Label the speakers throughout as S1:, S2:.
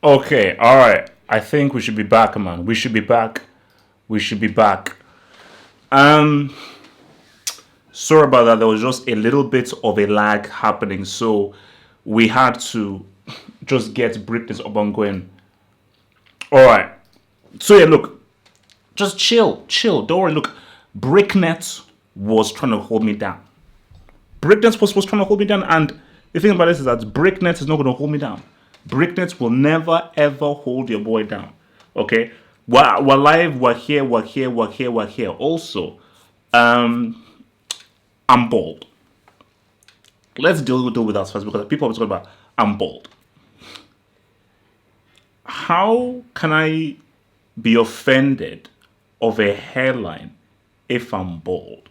S1: Okay, all right. I think we should be back, man. We should be back. We should be back. Um, Sorry about that. There was just a little bit of a lag happening, so we had to just get Britain's up and going. All right. So yeah, look, just chill, chill. Don't worry. Look, Bricknet was trying to hold me down. Bricknet was trying to hold me down, and the thing about this is that Bricknet is not going to hold me down. Bricknet will never ever hold your boy down. Okay, we're live. We're here. We're here. We're here. We're here. Also, um, I'm bald. Let's deal with that first because people are talking about I'm bald. How can I be offended of a hairline if I'm bald?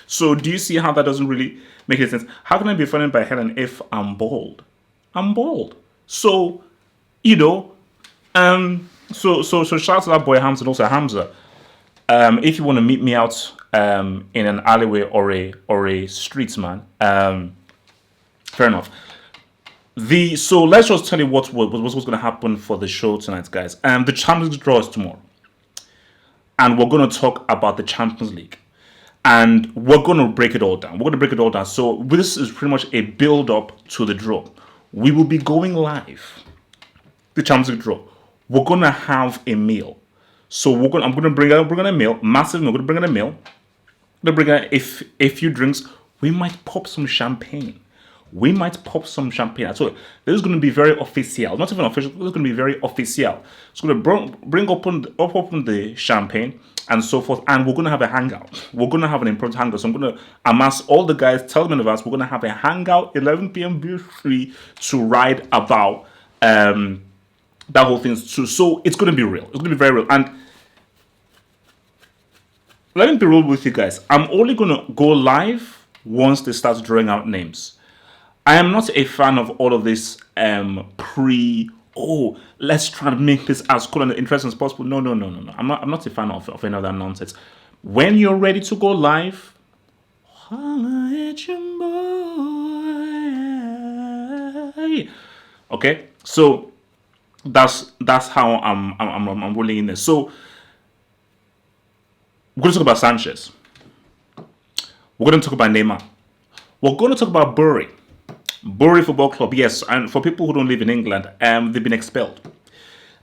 S1: So do you see how that doesn't really make any sense? How can I be offended by Helen if I'm bald? I'm bald. So, you know, so shout out to that boy Hamza and also Hamza. If you want to meet me out in an alleyway or a street man, fair enough. The so let's just tell you what's going to happen for the show tonight, guys. The Champions League draw is tomorrow, and we're going to talk about the Champions League. And we're going to break it all down. We're going to break it all down. So this is pretty much a build-up to the draw. We will be going live. The Champions League draw. We're going to have a meal. So I'm going to bring in a meal, massive meal. We're going to bring in a meal. We're going to bring in a few drinks. We might pop some champagne. We might pop some champagne. So this is going to be very official. Not even official. This is going to be very official. It's going to bring open the champagne and so forth. And we're going to have a hangout. We're going to have an important hangout. So I'm going to amass all the guys, tell them in advance, we're going to have a hangout, 11 p.m. beer free to ride about that whole thing. So it's going to be real. It's going to be very real. And let me be real with you guys. I'm only going to go live once they start drawing out names. I am not a fan of all of this let's try to make this as cool and interesting as possible. No. I'm not a fan of any of that nonsense. When you're ready to go live, holla at your boy. Okay? So that's how I'm rolling in this. So we're going to talk about Sanchez. We're going to talk about Neymar. We're going to talk about Bury Football Club, yes, and for people who don't live in England, they've been expelled.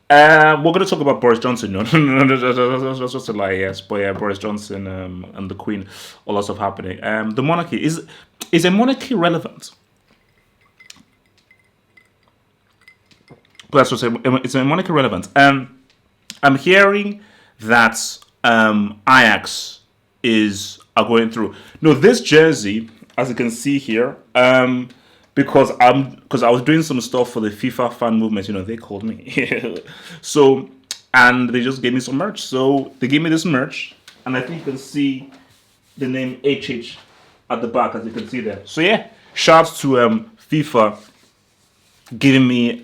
S1: We're going to talk about Boris Johnson. No, that's just a lie, yes. But yeah, Boris Johnson and the Queen, all that stuff happening. The monarchy, is a monarchy relevant? Let's just say, it's a monarchy relevant. I'm hearing that Ajax are going through. No, this jersey, as you can see here, because I was doing some stuff for the FIFA fan movement, they called me. So, and they just gave me some merch. So they gave me this merch, and I think you can see the name HH at the back, as you can see there. So yeah, shouts to FIFA giving me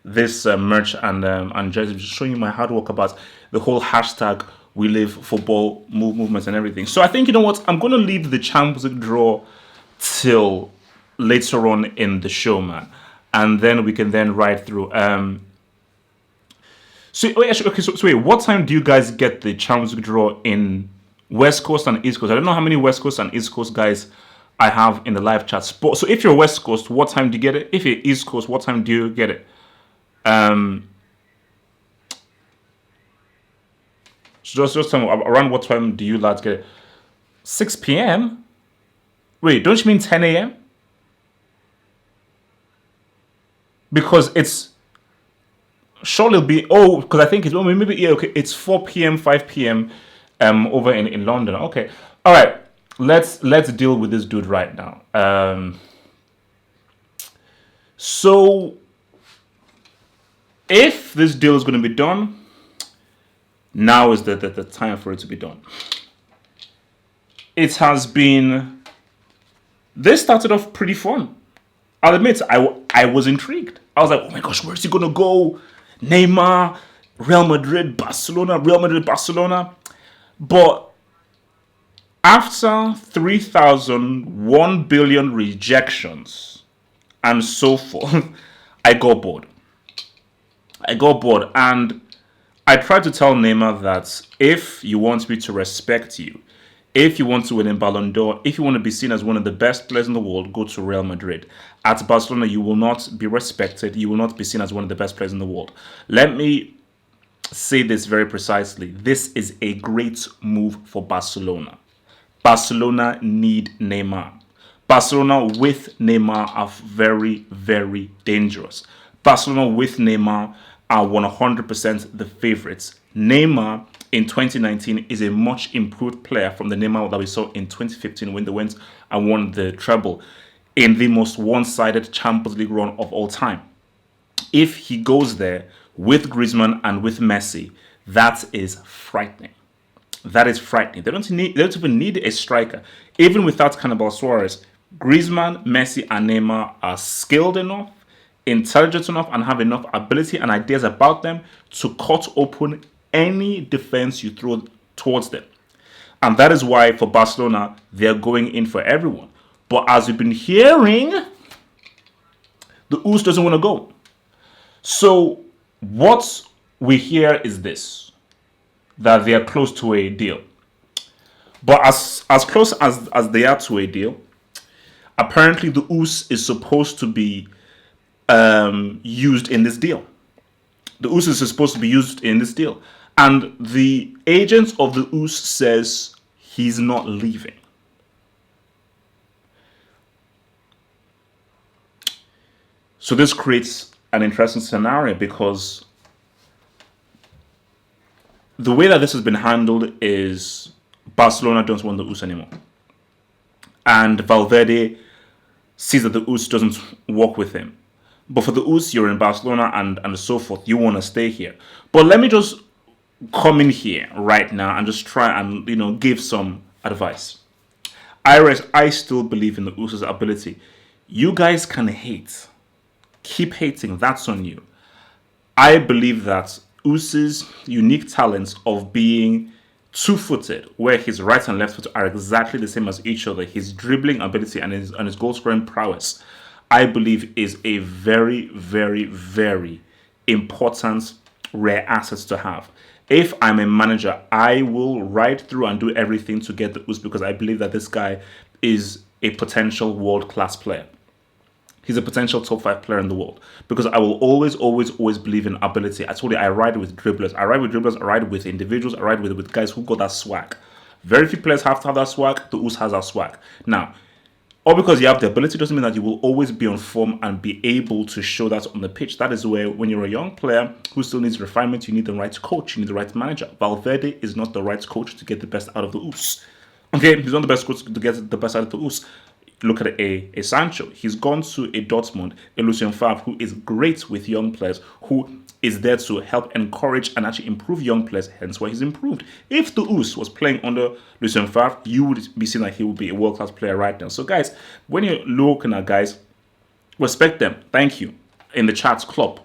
S1: this merch and jersey, just showing you my hard work about the whole hashtag We Live Football movements and everything. So I think, you know what, I'm going to leave the Champions League draw till later on in the show, man, and then we can then ride through. So wait, what time do you guys get the Champions League draw in West Coast and East Coast? I don't know how many West Coast and East Coast guys I have in the live chat. So if you're West Coast, what time do you get it? If you're East Coast, what time do you get it? So just tell me, around what time do you lads get it? 6 p.m. Wait, don't you mean 10 a.m.? Because it's surely it'll be because I think it's maybe it's 4 p.m. 5 p.m. over in London. Okay, all right. Let's deal with this dude right now. So if this deal is going to be done, now is the time for it to be done. It has been. This started off pretty fun. I'll admit, I was intrigued. I was like, oh my gosh, where's he gonna go? Neymar, Real Madrid, Barcelona. But after 3,001 billion rejections and so forth, I got bored. I got bored, and I tried to tell Neymar that if you want me to respect you, if you want to win a Ballon d'Or, if you want to be seen as one of the best players in the world, go to Real Madrid. At Barcelona, you will not be respected. You will not be seen as one of the best players in the world. Let me say this very precisely. This is a great move for Barcelona. Barcelona need Neymar. Barcelona with Neymar are very, very dangerous. Barcelona with Neymar are 100% the favorites. Neymar in 2019 is a much improved player from the Neymar that we saw in 2015 when they went and won the treble in the most one-sided Champions League run of all time. If he goes there with Griezmann and with Messi, that is frightening. That is frightening. They don't even need a striker. Even without Cannibal Suarez, Griezmann, Messi, and Neymar are skilled enough, intelligent enough, and have enough ability and ideas about them to cut open any defense you throw towards them. And that is why for Barcelona, they're going in for everyone. But as we've been hearing, the US doesn't want to go. So what we hear is this, that they are close to a deal. But as close as they are to a deal, apparently the US is supposed to be used in this deal. The US is supposed to be used in this deal. And the agent of the US says he's not leaving. So this creates an interesting scenario because the way that this has been handled is Barcelona don't want the US anymore. And Valverde sees that the US doesn't work with him. But for the US, you're in Barcelona and so forth. You want to stay here. But let me just come in here right now and just try and, give some advice. I still believe in the US's ability. You guys can hate. Keep hating. That's on you. I believe that US's unique talents of being two-footed, where his right and left foot are exactly the same as each other, his dribbling ability and his goal-scoring prowess, I believe is a very, very, very important rare asset to have. If I'm a manager, I will ride through and do everything to get the US because I believe that this guy is a potential world-class player. He's a potential top 5 player in the world because I will always, always, always believe in ability. I told you I ride with dribblers. I ride with individuals. I ride with guys who got that swag. Very few players have to have that swag. The US has that swag. Now, all because you have the ability doesn't mean that you will always be on form and be able to show that on the pitch. That is where, when you're a young player who still needs refinement, you need the right coach, you need the right manager. Valverde is not the right coach to get the best out of the US. Okay, he's not the best coach to get the best out of the US. Look at a Sancho. He's gone to a Dortmund, a Lucien Favre, who is great with young players, who is there to help encourage and actually improve young players, hence why he's improved. If the US was playing under Lucien Favre, you would be seeing like he would be a world-class player right now. So guys, when you're looking at guys, respect them. Thank you. In the chats, Klopp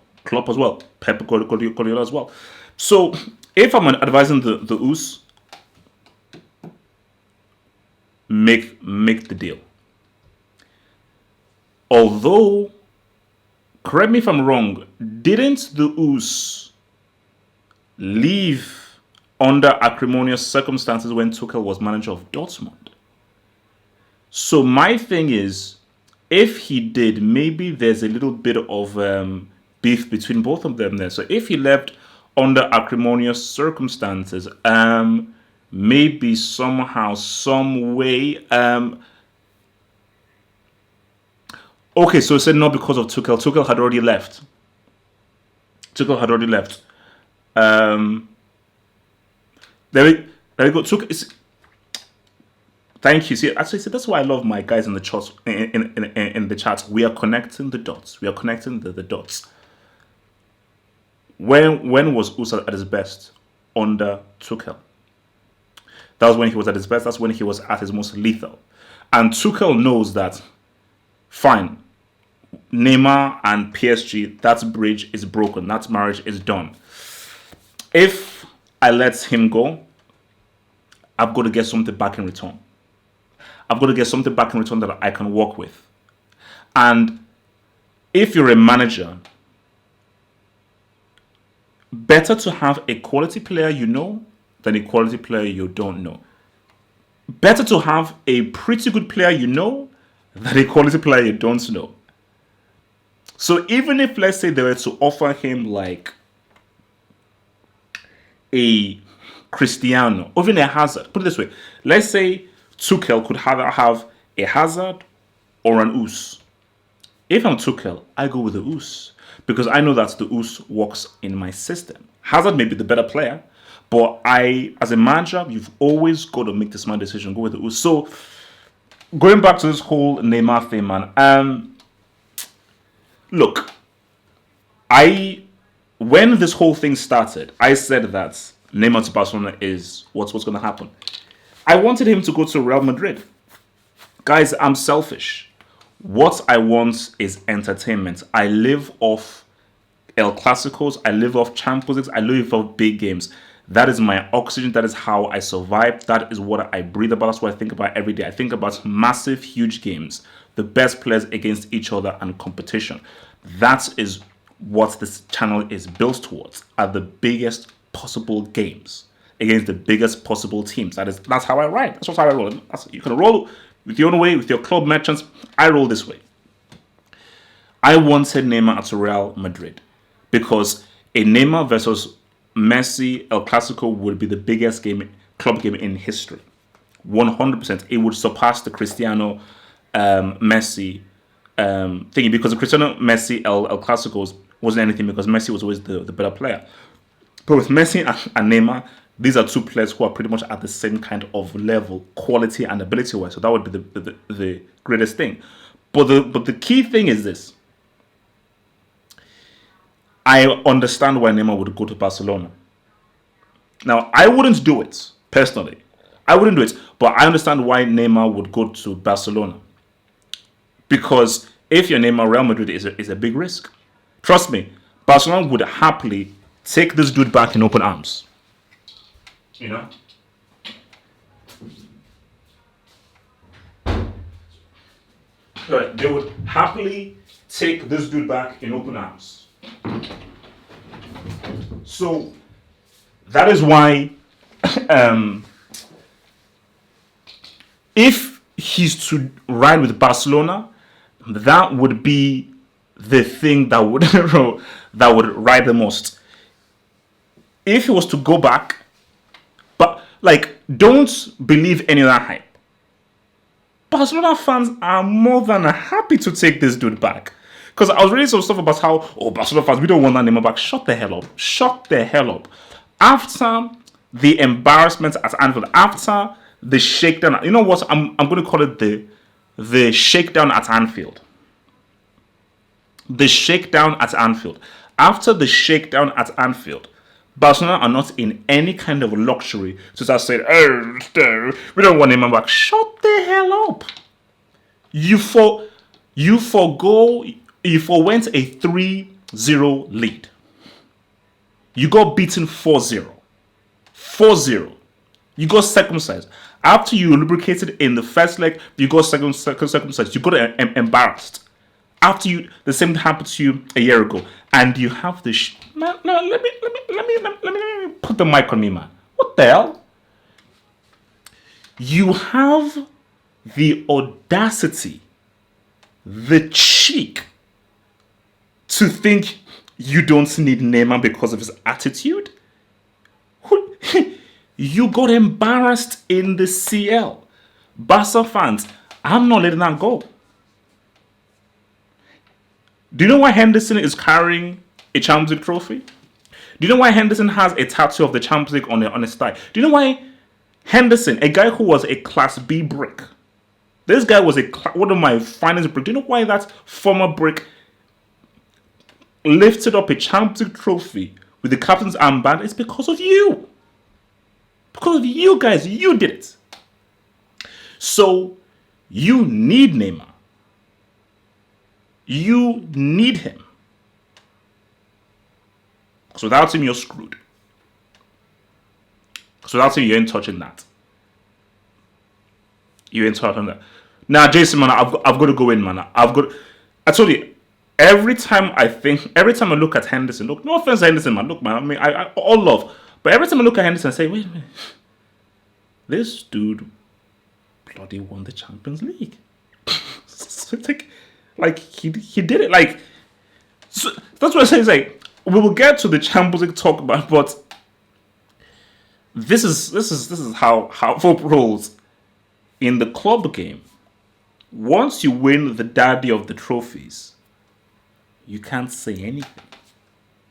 S1: as well. Pep Guardiola as well. So if I'm advising the US, make the deal. Although, correct me if I'm wrong, didn't the US leave under acrimonious circumstances when Tuchel was manager of Dortmund? So my thing is, if he did, maybe there's a little bit of beef between both of them there. So if he left under acrimonious circumstances, maybe somehow, some way, okay, so it said not because of Tuchel. Tuchel had already left. There we go. Thank you. See, actually, that's why I love my guys in the chat. In the chat, we are connecting the dots. We are connecting the dots. When was Usa at his best? Under Tuchel. That was when he was at his best. That's when he was at his most lethal. And Tuchel knows that. Fine. Neymar and PSG, that bridge is broken. That marriage is done. If I let him go, I've got to get something back in return. I've got to get something back in return that I can work with. And if you're a manager better to have a quality player you know than a quality player you don't know. Better to have a pretty good player you know than a quality player you don't know. So even if, let's say, they were to offer him like a Cristiano, or even a Hazard, put it this way, let's say Tuchel could either have a Hazard or an Us. If I'm Tuchel, I go with the Us because I know that the Us works in my system. Hazard may be the better player, but as a manager, you've always got to make the smart decision, go with the Us. So going back to this whole Neymar thing, man. Look, when this whole thing started, I said that Neymar to Barcelona is what's going to happen. I wanted him to go to Real Madrid. Guys, I'm selfish. What I want is entertainment. I live off El Clasicos. I live off Champions League. I live off big games. That is my oxygen. That is how I survive. That is what I breathe about. That's what I think about every day. I think about massive, huge games. The best players against each other and competition. That is what this channel is built towards. Are the biggest possible games against the biggest possible teams. That's how I ride. That's how I roll. You can roll with your own way, with your club merchants. I roll this way. I wanted Neymar at Real Madrid because a Neymar versus Messi El Clasico would be the biggest club game in history. 100%. It would surpass the Cristiano Messi thingy, because the Cristiano Messi El Clasico wasn't anything because Messi was always the better player. But with Messi and Neymar, these are two players who are pretty much at the same kind of level, quality and ability-wise. So that would be the greatest thing. But the key thing is this. I understand why Neymar would go to Barcelona. Now, I wouldn't do it, personally. I wouldn't do it. But I understand why Neymar would go to Barcelona. Because if you're Neymar, Real Madrid is a big risk. Trust me, Barcelona would happily take this dude back in open arms. You know? They would happily take this dude back in open arms. So that is why if he's to ride with Barcelona, that would be the thing that would that would ride the most. If he was to go back, but don't believe any of that hype. Barcelona fans are more than happy to take this dude back. Because I was reading some stuff about how, Barcelona fans, we don't want that Neymar back. Shut the hell up. Shut the hell up. After the embarrassment at Anfield, after the shakedown, you know what? I'm going to call it the shakedown at Anfield. The shakedown at Anfield. After the shakedown at Anfield, Barcelona are not in any kind of luxury to start saying, we don't want Neymar back. Shut the hell up. You forwent a 3-0 lead. You got beaten 4-0. 4-0. You got circumcised. After you lubricated in the first leg, you got circumcised. You got embarrassed. After the same happened to you a year ago, and you have this. Man, no, let me put the mic on me, man. What the hell? You have the audacity, the cheek, to think you don't need Neymar because of his attitude. You got embarrassed in the CL. Barca fans, I'm not letting that go. Do you know why Henderson is carrying a Champions League trophy? Do you know why Henderson has a tattoo of the Champions League on his thigh? Do you know why Henderson, a guy who was a Class B brick, this guy was one of my finest bricks. Do you know why that former brick lifted up a Champions League trophy with the captain's armband? It's because of you. Because of you guys. You did it. So, you need Neymar. You need him. Because without him, you're screwed. Because without him, you ain't touching that. You ain't touching that. Now, Jason, man, I've got to go in, man. I told you, every time I look at Henderson, look, no offense to Henderson, man, look, man, I mean, I all love, but every time I look at Henderson, I say, wait a minute, this dude bloody won the Champions League. So it's like he did it. Like, so that's what I say. It's like we will get to the Champions League talk about, but this is how football rolls in the club game. Once you win the daddy of the trophies, you can't say anything.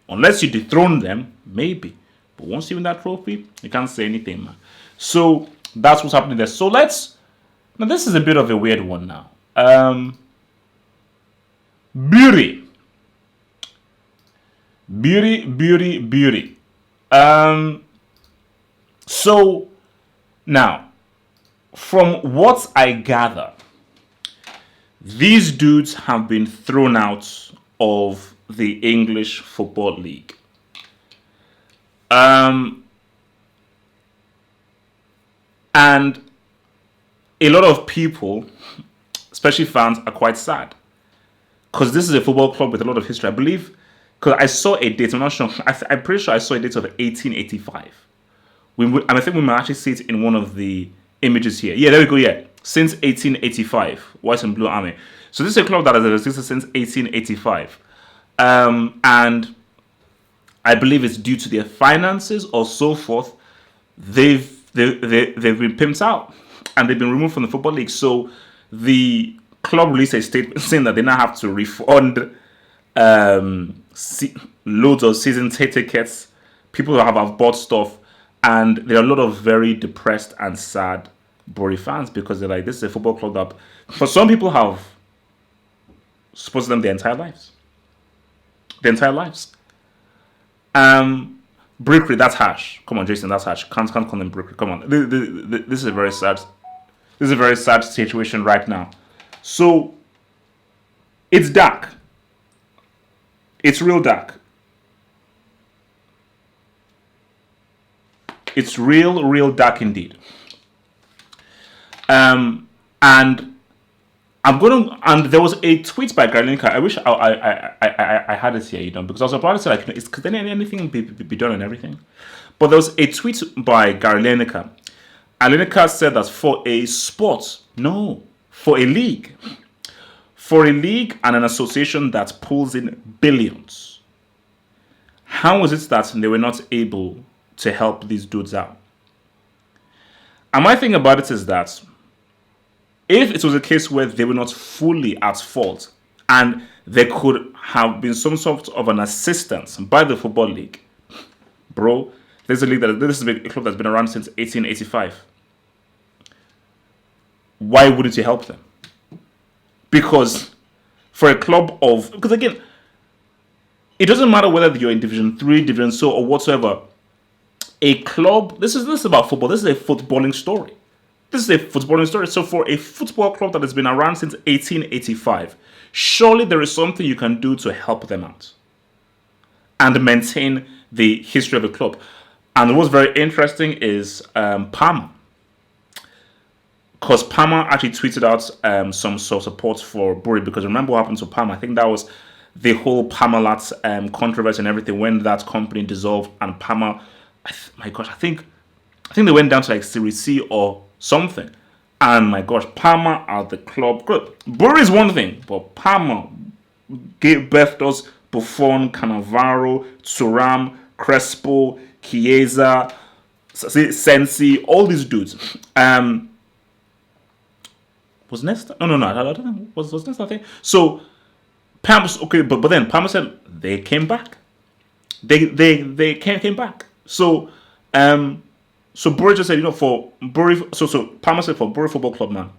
S1: Unless you dethrone them, maybe. But once you win that trophy, you can't say anything, man. So that's what's happening there. So now this is a bit of a weird one now. Beauty. So now, from what I gather, these dudes have been thrown out of the English Football League. And a lot of people, especially fans, are quite sad. Because this is a football club with a lot of history. I believe, because I saw a date, I'm not sure, I'm pretty sure I saw a date of 1885. And I think we might actually see it in one of the images here. Yeah, there we go, yeah. Since 1885, White and Blue Army. So this is a club that has existed since 1885. And I believe it's due to their finances or so forth. They've been pimped out and they've been removed from the Football League. So the club released a statement saying that they now have to refund loads of season tickets. People have bought stuff, and there are a lot of very depressed and sad Bury fans because they're like, this is a football club that, for some people, have supported them their entire lives. Brickery, that's harsh. Come on, Jason, that's harsh. Can't call them brickery. Come on, this is a very sad. This is a very sad situation right now. So it's dark. It's real dark. It's real dark indeed. And and there was a tweet by Gary Lineker. I wish I had it here, because I was about to say, like, could anything be done and everything? But there was a tweet by Gary Lineker. And Lineker said that for a league and an association that pulls in billions, how is it that they were not able to help these dudes out? And my thing about it is that if it was a case where they were not fully at fault and there could have been some sort of an assistance by the Football League, bro, this is a club that's been around since 1885. Why wouldn't you help them? Because for a club because again, it doesn't matter whether you're in Division 3, Division 2, or whatsoever. A club, this is about football. This is a footballing story. So for a football club that has been around since 1885, surely there is something you can do to help them out and maintain the history of the club. And what's very interesting is Parma. Because Parma actually tweeted out some sort of support for Bury, because remember what happened to Parma? I think that was the whole Parmalat controversy and everything when that company dissolved, and Parma, I think they went down to like Serie C or something. And my gosh, Parma are the club. Good. Bury is one thing, but Parma gave birth to us Buffon, Cannavaro, Thuram, Crespo, Chiesa, Sensi, all these dudes. Was Nesta? No, I don't know. Was Nesta a thing? So Parma, okay, but then Parma said they came back. They came back. So Bury just said, for Bury, so Parma said, for Bury Football Club, man,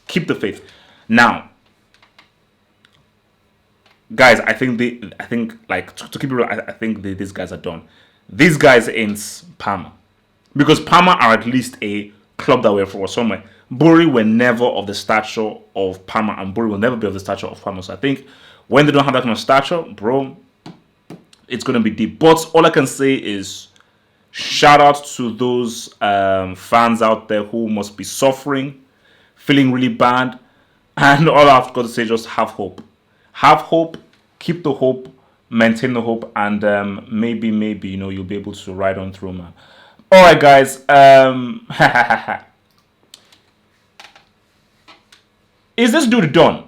S1: keep the faith. Now, guys, I think to keep it real, I think these guys are done. These guys ain't Parma, because Parma are at least a club that were for somewhere. Bury were never of the stature of Parma, and Bury will never be of the stature of Parma. So I think when they don't have that kind of stature, bro, it's going to be deep. But all I can say is shout out to those fans out there who must be suffering, feeling really bad. And all I've got to say, just have hope. Have hope, keep the hope, maintain the hope, and maybe, you'll be able to ride on through, man. All right, guys. Is this dude done?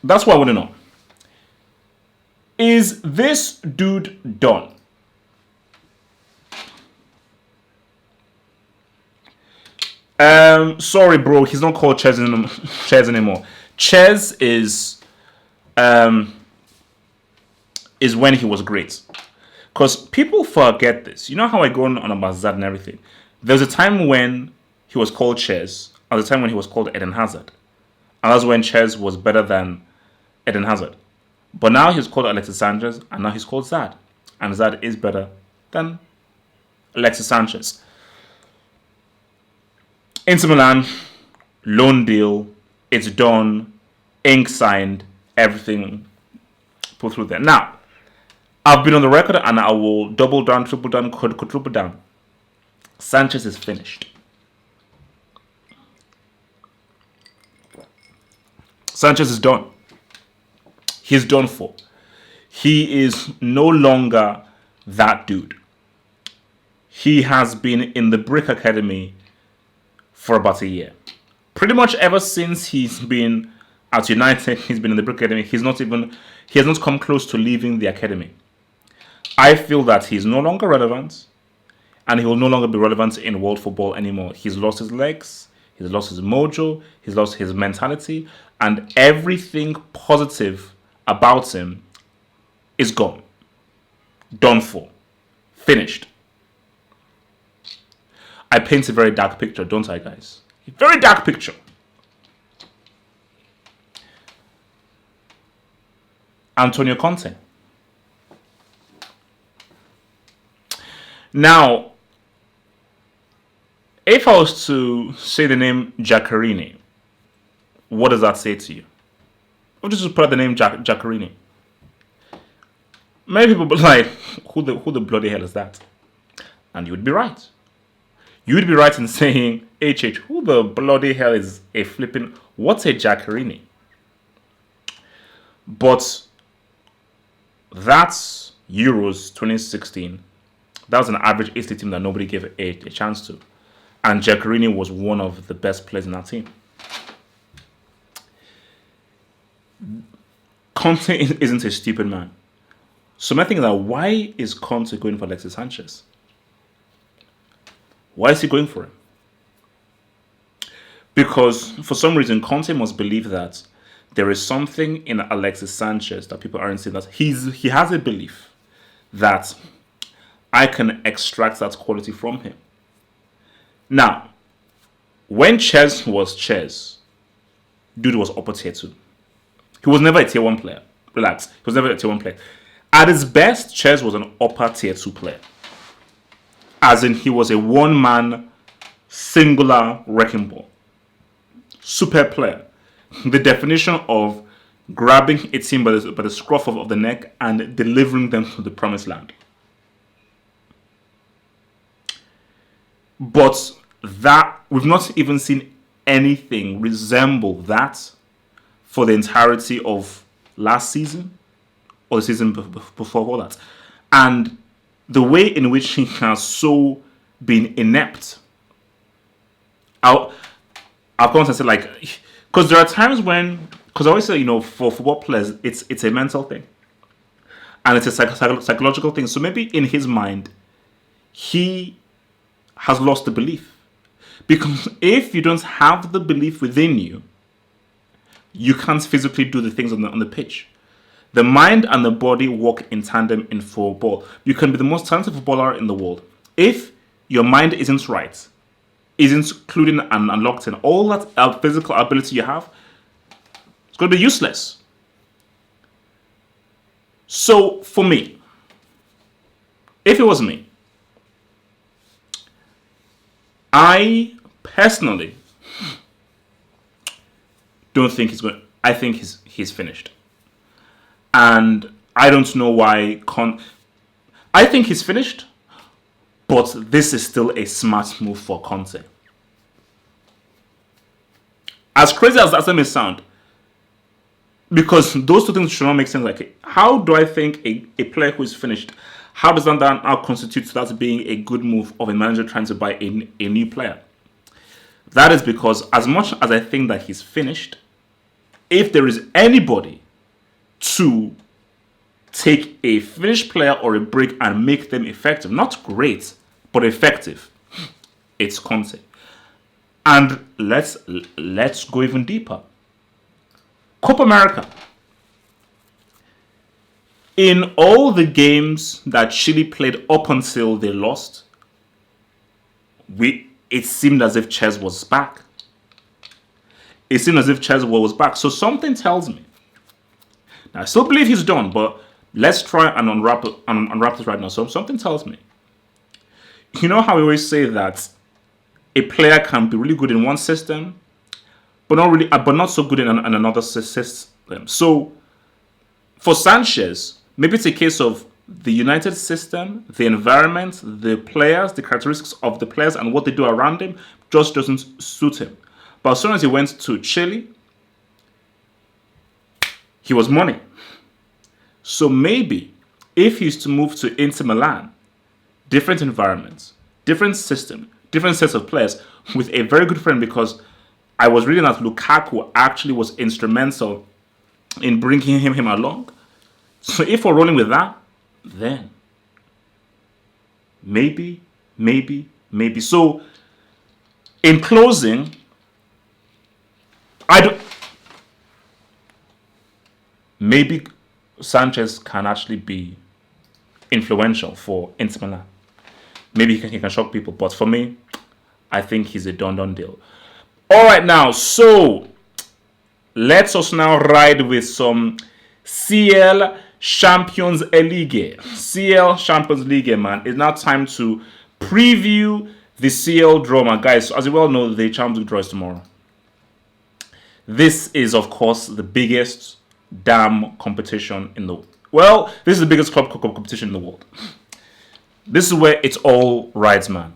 S1: That's what I want to know. Is this dude done? Sorry, bro. He's not called Ches anymore. Ches is when he was great. Because people forget this. You know how I go on about Zad and everything? There was a time when he was called Ches, and the time when he was called Eden Hazard. And that's when Ches was better than Eden Hazard. But now he's called Alexis Sanchez, and now he's called Zad. And Zad is better than Alexis Sanchez. Inter Milan, loan deal, it's done, ink signed, everything put through there. Now, I've been on the record and I will double down, triple down, quadruple down. Sanchez is finished. Sanchez is done. He's done for. He is no longer that dude. He has been in the Brick Academy for about a year. Pretty much ever since he's been at United, he's been in the Brick Academy. He has not come close to leaving the academy. I feel that he's no longer relevant, and he will no longer be relevant in world football anymore. He's lost his legs, he's lost his mojo, he's lost his mentality, and everything positive about him is gone. Done for. Finished. I paint a very dark picture, don't I, guys? A very dark picture. Antonio Conte. Now, if I was to say the name Giaccherini, what does that say to you? Or just put out the name Giaccherini. Many people be like, who the bloody hell is that? And you would be right. You would be right in saying, who the bloody hell is a flipping, what's a Giaccherini? But that's Euros 2016. That was an average AC team that nobody gave a chance to. And Giaccherini was one of the best players in that team. Conte isn't a stupid man. So my thing is that why is Conte going for Alexis Sanchez? Why is he going for him? Because for some reason, Conte must believe that there is something in Alexis Sanchez that people aren't seeing. That he has a belief that I can extract that quality from him. Now, when Ches was Ches, dude was upper tier 2. He was never a tier 1 player. Relax. He was never a tier 1 player. At his best, Ches was an upper tier 2 player. As in, he was a one-man, singular wrecking ball. Super player. The definition of grabbing a team by the scruff of the neck and delivering them to the promised land. But that, we've not even seen anything resemble that for the entirety of last season or the season before all that. And the way in which he has so been inept, I've gone to say, like, because there are times when, because I always say, for football players, it's a mental thing. And it's a psychological thing. So maybe in his mind, he has lost the belief. Because if you don't have the belief within you, you can't physically do the things on the pitch. The mind and the body work in tandem in football. You can be the most talented footballer in the world. If your mind isn't right, isn't including and locked in, all that physical ability you have, it's going to be useless. So for me, if it was me, I personally don't think he's going. I think he's finished, and I don't know why. I think he's finished, but this is still a smart move for Conte. As crazy as that may sound, Because those two things should not make sense. Like, how do I think a player who is finished, how does that now constitute that being a good move of a manager trying to buy a new player? That is because as much as I think that he's finished, if there is anybody to take a finished player or a break and make them effective, not great, but effective, it's Conte. And let's go even deeper. Copa America. In all the games that Chile played up until they lost, it seemed as if Ches was back. It seemed as if Ches was back. So something tells me. Now, I still believe he's done, but let's try and unwrap this right now. So something tells me. You know how we always say that a player can be really good in one system, but not so good in another system. So for Sanchez, maybe it's a case of the United system, the environment, the players, the characteristics of the players and what they do around him just doesn't suit him. But as soon as he went to Chile, he was money. So maybe if he's to move to Inter Milan, different environments, different system, different sets of players, with a very good friend, because I was reading that Lukaku actually was instrumental in bringing him along. So if we're rolling with that, then maybe. So in closing, maybe Sanchez can actually be influential for Inter Milan. Maybe he can shock people, but for me, I think he's a done deal. All right, now, so let us now ride with some CL Champions League. CL Champions League, man. It's now time to preview the CL draw, man. Guys, as you well know, the Champions League draw is tomorrow. This is, of course, the biggest damn competition in the world. Well, this is the biggest club competition in the world. This is where it's all rides, man.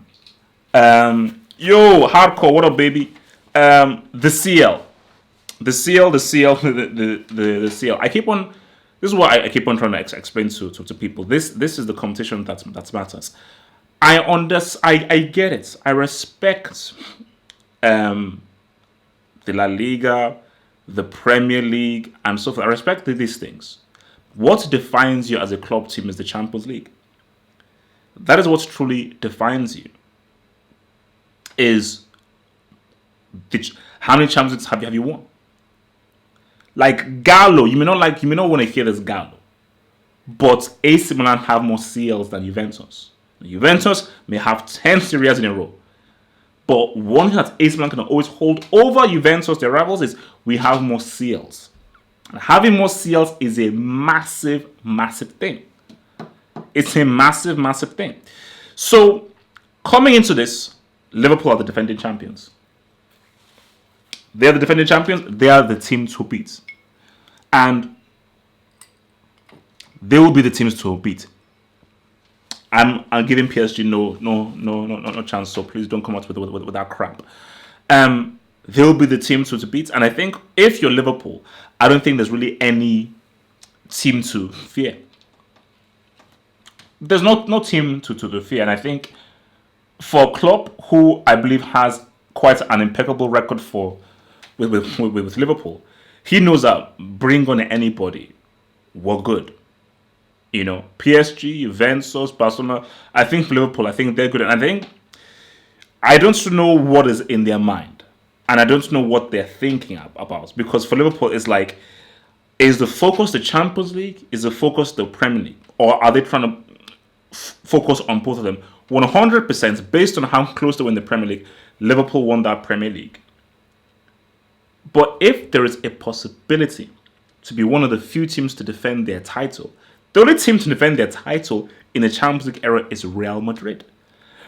S1: Yo, hardcore, what up, baby? The CL. The CL. This is what I keep on trying to explain to people. This is the competition that matters. I get it. I respect the La Liga, the Premier League, and so forth. I respect these things. What defines you as a club team is the Champions League. That is what truly defines you. Is how many Champions Leagues have you won? Like Gallo, you may not want to hear this Gallo, but AC Milan have more CLs than Juventus. Juventus may have 10 Serie A's in a row, but one thing that AC Milan can always hold over Juventus, their rivals, is we have more CLs. And having more CLs is a massive thing. It's a massive thing. So, coming into this, Liverpool are the defending champions. They are the defending champions. They are the team to beat. And they will be the teams to beat. I'm giving PSG no chance, so please don't come out with that crap. They'll be the team to beat. And I think if you're Liverpool, I don't think there's really any team to fear. There's no team to fear. And I think for Klopp, who I believe has quite an impeccable record with Liverpool, he knows that bring on anybody, we're good. You know, PSG, Juventus, Barcelona, I think Liverpool, I think they're good. And I don't know what is in their mind. And I don't know what they're thinking about. Because for Liverpool, it's like, is the focus the Champions League? Is the focus the Premier League? Or are they trying to focus on both of them? 100% based on how close they were in the Premier League, Liverpool won that Premier League. But if there is a possibility to be one of the few teams to defend their title, the only team to defend their title in the Champions League era is Real Madrid.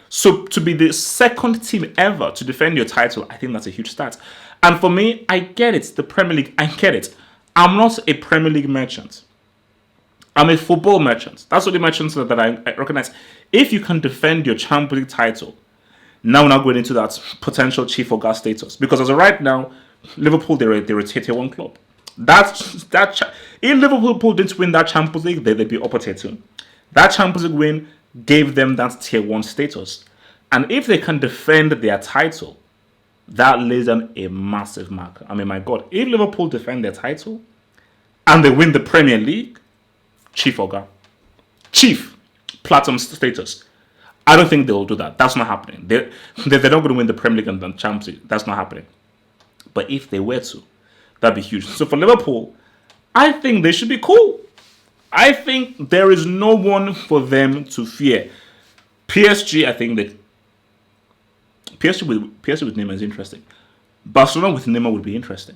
S1: So to be the second team ever to defend your title, I think that's a huge stat. And for me, I get it. The Premier League, I get it. I'm not a Premier League merchant. I'm a football merchant. That's what the merchants that I recognize. If you can defend your Champions League title, now we're not going into that potential chief or gas status. Because as of right now, Liverpool, they're a tier 1 club. If Liverpool didn't win that Champions League, they'd be upper tier 2. That Champions League win gave them that tier 1 status. And if they can defend their title, that lays down a massive mark. I mean, my God, if Liverpool defend their title and they win the Premier League, Chief Platinum status. I don't think they will do that. That's not happening. They're not going to win the Premier League and the Champions League. That's not happening. But if they were to, that'd be huge. So for Liverpool, I think they should be cool. I think there is no one for them to fear. PSG, I think that PSG with Neymar is interesting. Barcelona with Neymar would be interesting.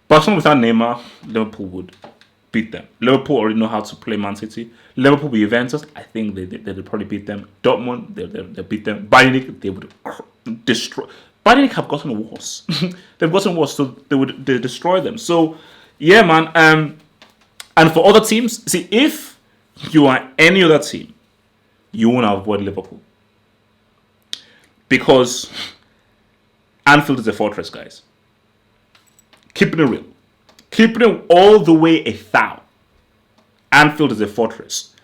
S1: Barcelona without Neymar, Liverpool would beat them. Liverpool already know how to play Man City. Liverpool with Juventus, I think they'd probably beat them. Dortmund, they'll beat them. Bayern Munich, they would destroy. Bayern Munich have gotten worse. They've gotten worse, so they destroy them. So, yeah, man. And for other teams, see, if you are any other team, you want to avoid Liverpool. Because Anfield is a fortress, guys. Keeping it real. Keeping it all the way 1,000. Anfield is a fortress.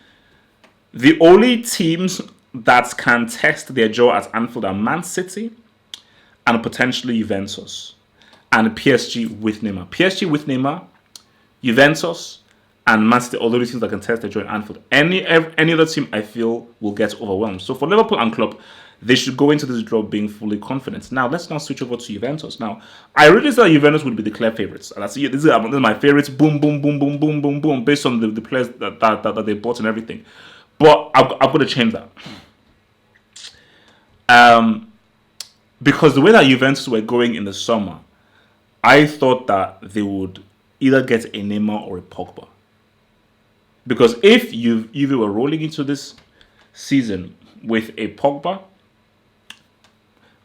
S1: The only teams that can test their jaw at Anfield are Man City and potentially Juventus. And PSG with Neymar. PSG with Neymar, Juventus, and Man City, all the teams that can test their jaw at Anfield. Any other team, I feel, will get overwhelmed. So for Liverpool and Klopp, they should go into this draw being fully confident. Now, let's now switch over to Juventus. Now, I really thought Juventus would be the clear favorites. And this is my favorites. Boom, boom, boom, boom, boom, boom, boom, based on the players that they bought and everything. But I'm going to change that. Because the way that Juventus were going in the summer, I thought that they would either get a Neymar or a Pogba. Because if you were rolling into this season with a Pogba,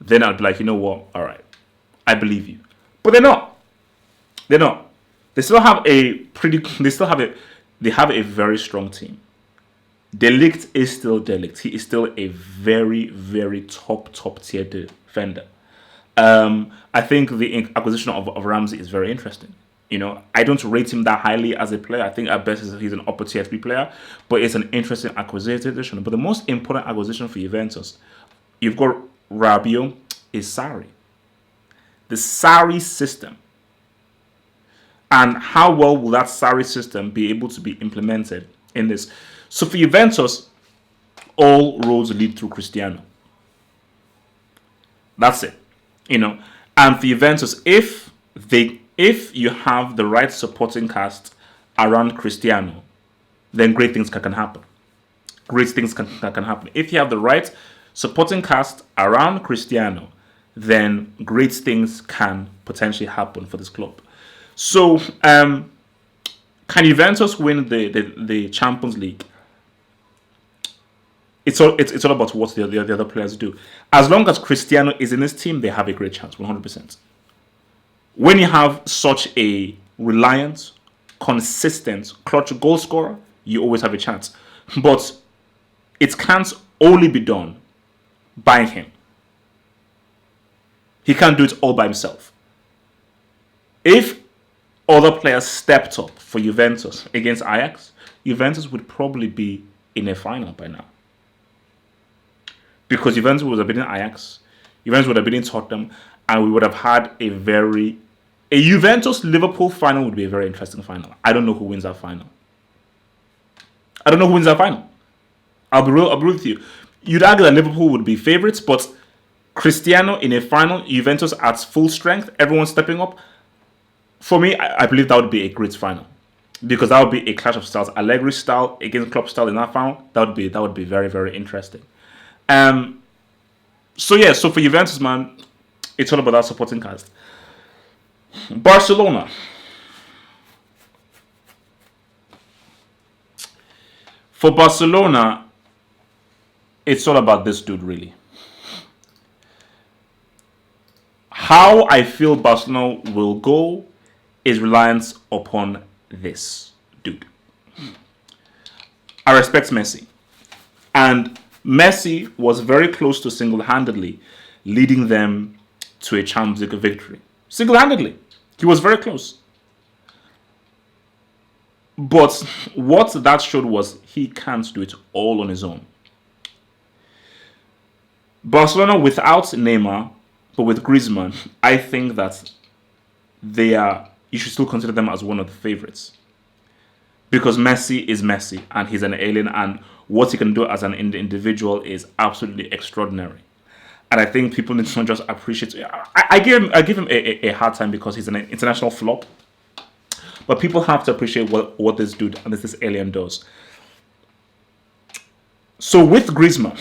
S1: then I'd be like, you know what? All right, I believe you. But they're not. They're not. They still have a very strong team. De Ligt is still De Ligt. He is still a very, very top tier defender. I think the acquisition of Ramsey is very interesting. You know, I don't rate him that highly as a player. I think at best he's an upper tier 3 player, but it's an interesting acquisition. But the most important acquisition for Juventus, you've got Rabiot, is Sarri. The Sarri system. And how well will that Sarri system be able to be implemented in this? So for Juventus, all roads lead through Cristiano. That's it. You know, and for Juventus, if you have the right supporting cast around Cristiano, then great things can happen. Great things can happen. If you have the right supporting cast around Cristiano, then great things can potentially happen for this club. So, can Juventus win the Champions League? It's all about what the other players do. As long as Cristiano is in this team, they have a great chance, 100%. When you have such a reliant, consistent, clutch goal scorer, you always have a chance. But it can't only be done by him. He can't do it all by himself. If other players stepped up for Juventus against Ajax, Juventus would probably be in a final by now. Because Juventus would have been in Ajax, Juventus would have been in Tottenham, and we would have had a Juventus-Liverpool final would be a very interesting final. I don't know who wins that final. I'll be real with you. You'd argue that Liverpool would be favourites, but Cristiano in a final, Juventus at full strength, everyone stepping up. For me, I believe that would be a great final. Because that would be a clash of styles. Allegri style against Klopp style in that final, that would be very, very interesting. So for Juventus, man, it's all about that supporting cast. Barcelona. For Barcelona, it's all about this dude, really. How I feel Barcelona will go is reliant upon this dude. I respect Messi. And Messi was very close to single-handedly leading them to a Champions League victory. Single-handedly. He was very close. But what that showed was he can't do it all on his own. Barcelona without Neymar, but with Griezmann, I think that you should still consider them as one of the favorites. Because Messi is Messi and he's an alien, and what he can do as an individual is absolutely extraordinary. And I think people need to just appreciate. I give him a hard time because he's an international flop. But people have to appreciate what this dude and this alien does. So with Griezmann,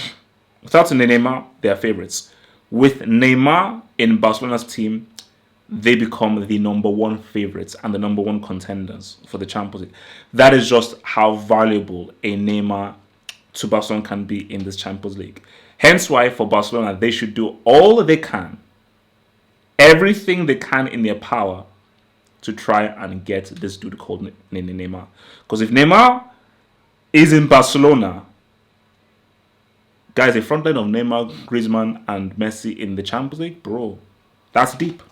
S1: without Neymar, they are favorites. With Neymar in Barcelona's team, they become the number one favorites and the number one contenders for the Champions League. That is just how valuable a Neymar to Barcelona can be in this Champions League. Hence why for Barcelona, they should do all they can, everything they can in their power to try and get this dude called Neymar. Because if Neymar is in Barcelona, guys, the front line of Neymar, Griezmann, and Messi in the Champions League, bro, that's deep.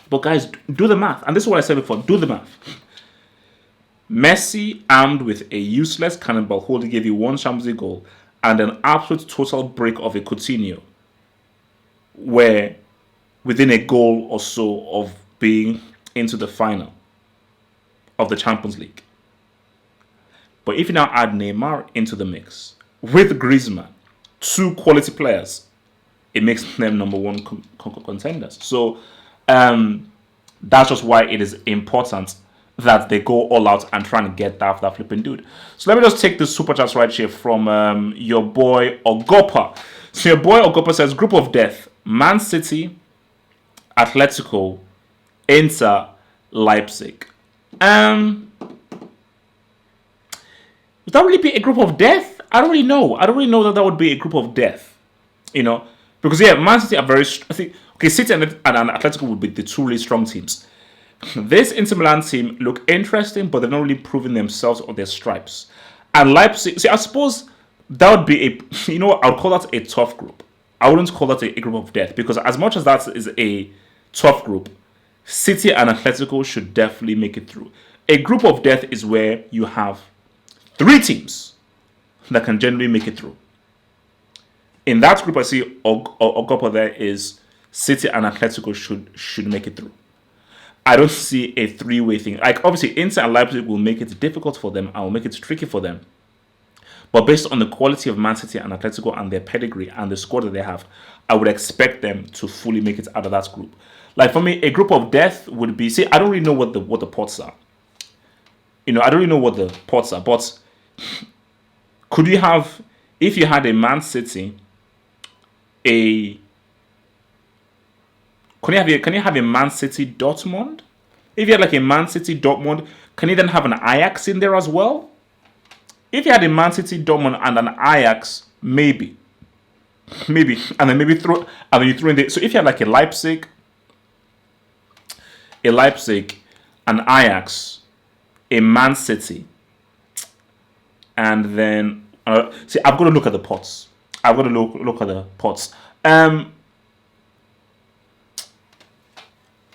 S1: But guys, do the math. And this is what I said before. Do the math. Messi, armed with a useless cannonball holder, gave you one Champions League goal and an absolute total break of a Coutinho, where within a goal or so of being into the final of the Champions League. But if you now add Neymar into the mix with Griezmann, two quality players, it makes them number one contenders. So that's just why it is important that they go all out and try and get that flipping dude. So let me just take the super chats right here from your boy Ogopa. So your boy Ogopa says, group of death: Man City, Atletico, Inter, Leipzig. Would that really be a group of death? I don't really know. I don't really know that would be a group of death. You know, because Man City are very. I think City and Atletico would be the two really strong teams. This Inter Milan team look interesting, but they've not really proven themselves or their stripes. And Leipzig, see, I suppose that would be I would call that a tough group. I wouldn't call that a group of death, because as much as that is a tough group, City and Atletico should definitely make it through. A group of death is where you have three teams that can generally make it through. In that group, I see Ogopa there is City and Atletico should make it through. I don't see a three-way thing. Like, obviously, Inter and Leipzig will make it difficult for them and will make it tricky for them. But based on the quality of Man City and Atletico and their pedigree and the squad that they have, I would expect them to fully make it out of that group. Like, for me, a group of death would be... See, I don't really know what the pots are. I don't really know what the pots are. But could you have... If you had a Man City, Can you have a Man City Dortmund? If you had like a Man City Dortmund, can you then have an Ajax in there as well? If you had a Man City Dortmund and an Ajax, maybe, and then you throw in there. So if you had like a Leipzig, an Ajax, a Man City, and then see, I've got to look at the pots.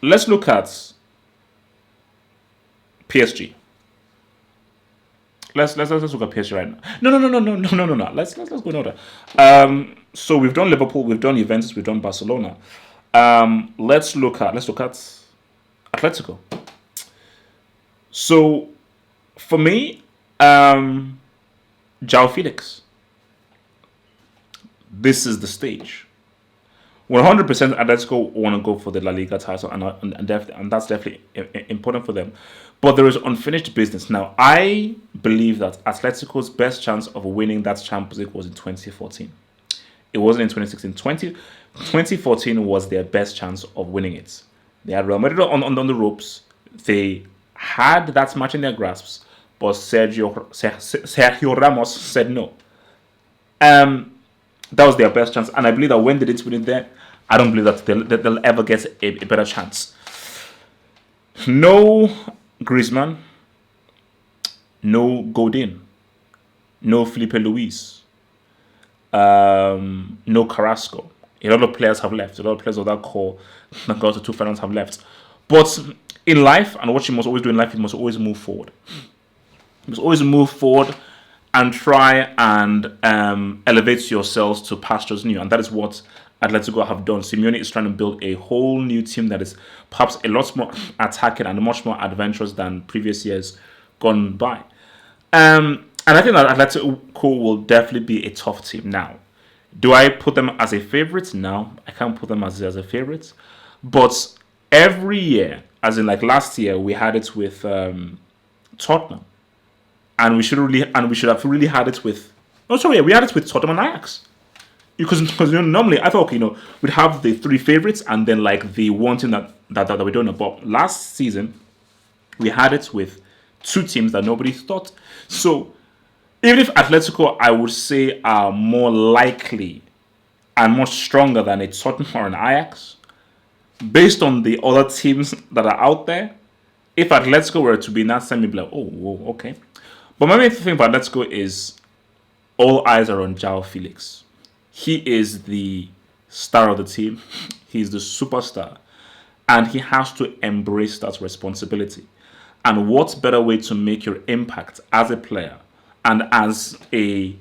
S1: Let's look at PSG. Let's look at PSG right now. No. Let's go in order. So we've done Liverpool, we've done Juventus, we've done Barcelona. Let's look at Atletico. So for me, João Felix. This is the stage. 100% Atletico want to go for the La Liga title, and that's definitely important for them. But there is unfinished business. Now, I believe that Atletico's best chance of winning that Champions League was in 2014. It wasn't in 2016. 2014 was their best chance of winning it. They had Real Madrid on the ropes. They had that match in their grasps, but Sergio Ramos said no. That was their best chance, and I believe that when they didn't win it there, I don't believe that they'll ever get a better chance. No Griezmann, no Godin, no Felipe Luis, no Carrasco. A lot of players have left. A lot of players of that core that got to two finals have left. But in life, and what you must always do in life, you must always move forward. You must always move forward and try and elevate yourselves to pastures new. And that is what Atletico have done. Simeone is trying to build a whole new team that is perhaps a lot more attacking and much more adventurous than previous years gone by. And I think that Atletico will definitely be a tough team now. Do I put them as a favorite? No, I can't put them as a favorite. But every year, as in like last year, we had it with Tottenham, and we should have really had it with. Oh, sorry, we had it with Tottenham and Ajax. Because normally I thought, we'd have the three favorites and then like the one team that we don't know. But last season, we had it with two teams that nobody thought. So even if Atletico, I would say, are more likely and much stronger than a Tottenham or an Ajax, based on the other teams that are out there, if Atletico were to be in that semi, like, oh, whoa, okay. But my main thing about Atletico is all eyes are on João Felix. He is the star of the team. He's the superstar. And he has to embrace that responsibility. And what better way to make your impact as a player and as a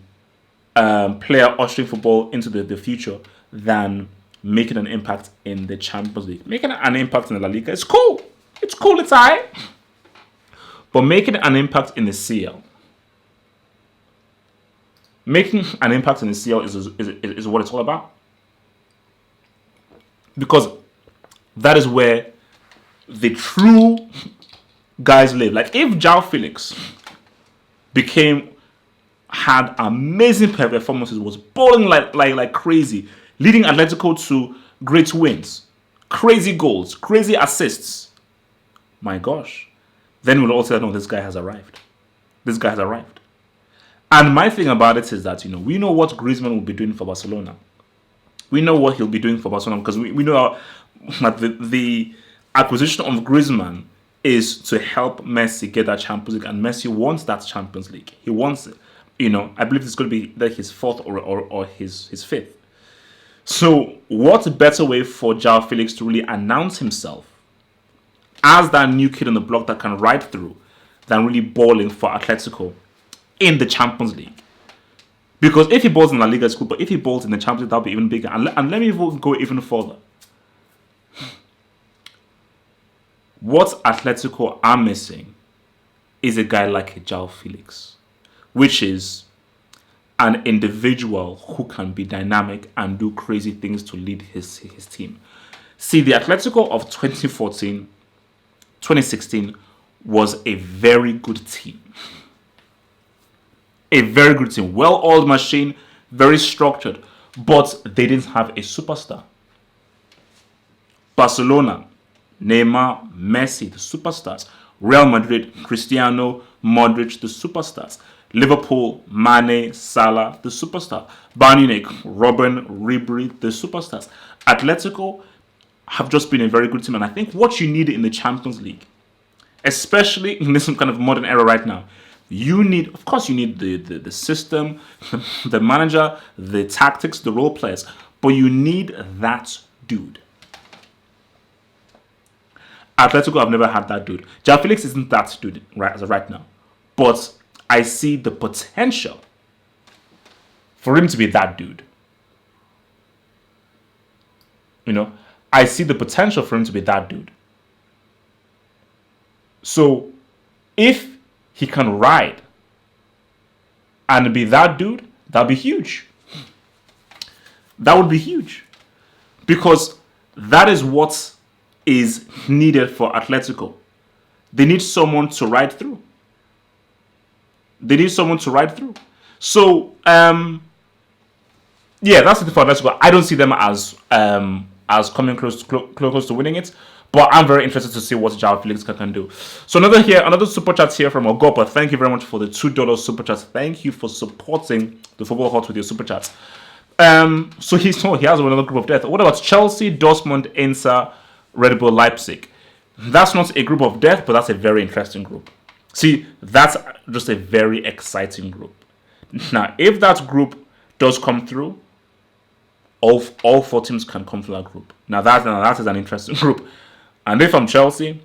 S1: player ushering football into the future than making an impact in the Champions League? Making an impact in the La Liga is cool. It's cool, it's alright. But making an impact in the CL, making an impact in the CL is what it's all about. Because that is where the true guys live. Like if João Felix had amazing performances, was balling like crazy, leading Atletico to great wins, crazy goals, crazy assists, my gosh, then we'll all say, no, this guy has arrived. This guy has arrived. And my thing about it is that, we know what Griezmann will be doing for Barcelona. We know what he'll be doing for Barcelona because we know that the acquisition of Griezmann is to help Messi get that Champions League, and Messi wants that Champions League. He wants it. I believe it's going to be like his fourth or his fifth. So what better way for João Felix to really announce himself as that new kid on the block that can ride through than really balling for Atletico in the Champions League? Because if he balls in La Liga, it's cool, but if he balls in the Champions League, that'll be even bigger. And let me go even further. What Atletico are missing is a guy like a João Felix, which is an individual who can be dynamic and do crazy things to lead his team. See, the Atletico of 2014, 2016 was a very good team. A very good team. Well-oiled machine, very structured, but they didn't have a superstar. Barcelona, Neymar, Messi, the superstars. Real Madrid, Cristiano, Modric, the superstars. Liverpool, Mane, Salah, the superstar. Bayern Munich, Robben, Ribery, the superstars. Atletico have just been a very good team, and I think what you need in the Champions League, especially in this kind of modern era right now, you need the system, the manager, the tactics, the role players, but you need that dude. Atletico have never had that dude. João Felix isn't that dude as of right now, but I see the potential for him to be that dude. I see the potential for him to be that dude. So, if he can ride and be that dude, that'd be huge. That would be huge. Because that is what is needed for Atletico. They need someone to ride through. So, that's it for Atletico. I don't see them as coming close to winning it. But I'm very interested to see what João Felix can do. So another super chat here from Ogopa. Thank you very much for the $2 super chat. Thank you for supporting the Football Hut with your super chats. So he has another group of death. What about Chelsea, Dortmund, Inter, Red Bull, Leipzig? That's not a group of death, but that's a very interesting group. See, that's just a very exciting group. Now, if that group does come through, all four teams can come through that group. Now that is an interesting group. And if I'm Chelsea,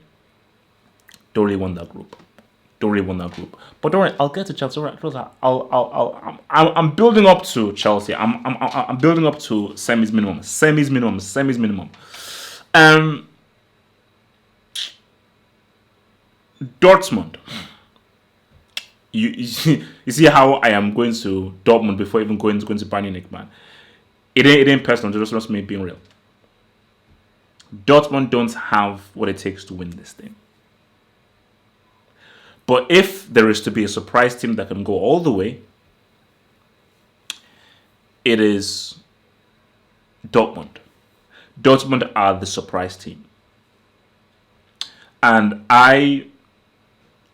S1: don't really want that group. Don't really want that group. But don't worry, I'll get to Chelsea. Don't worry, I'm building up to Chelsea. I'm building up to semis minimum. Um, Dortmund. You see how I am going to Dortmund before even going to Bayern Munich, man. It ain't personal. Just me being real. Dortmund don't have what it takes to win this thing. But if there is to be a surprise team that can go all the way, it is Dortmund. Dortmund are the surprise team. And I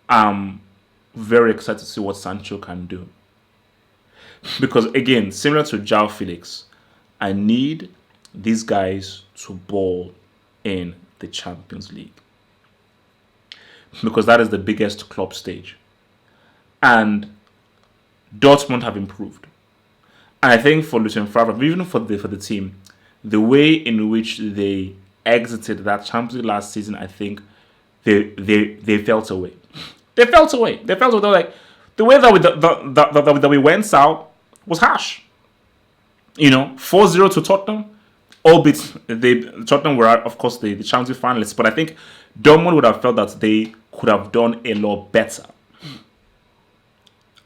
S1: am very excited to see what Sancho can do. Because again, similar to João Felix, I need these guys to ball in the Champions League. Because that is the biggest club stage. And Dortmund have improved. And I think for Lucien Favre, even for the team, the way in which they exited that Champions League last season, I think they felt away. They felt away. They were like, the way that we went out was harsh. 4-0 to Tottenham. Albeit Tottenham were, of course, the Champions League finalists, but I think Dortmund would have felt that they could have done a lot better.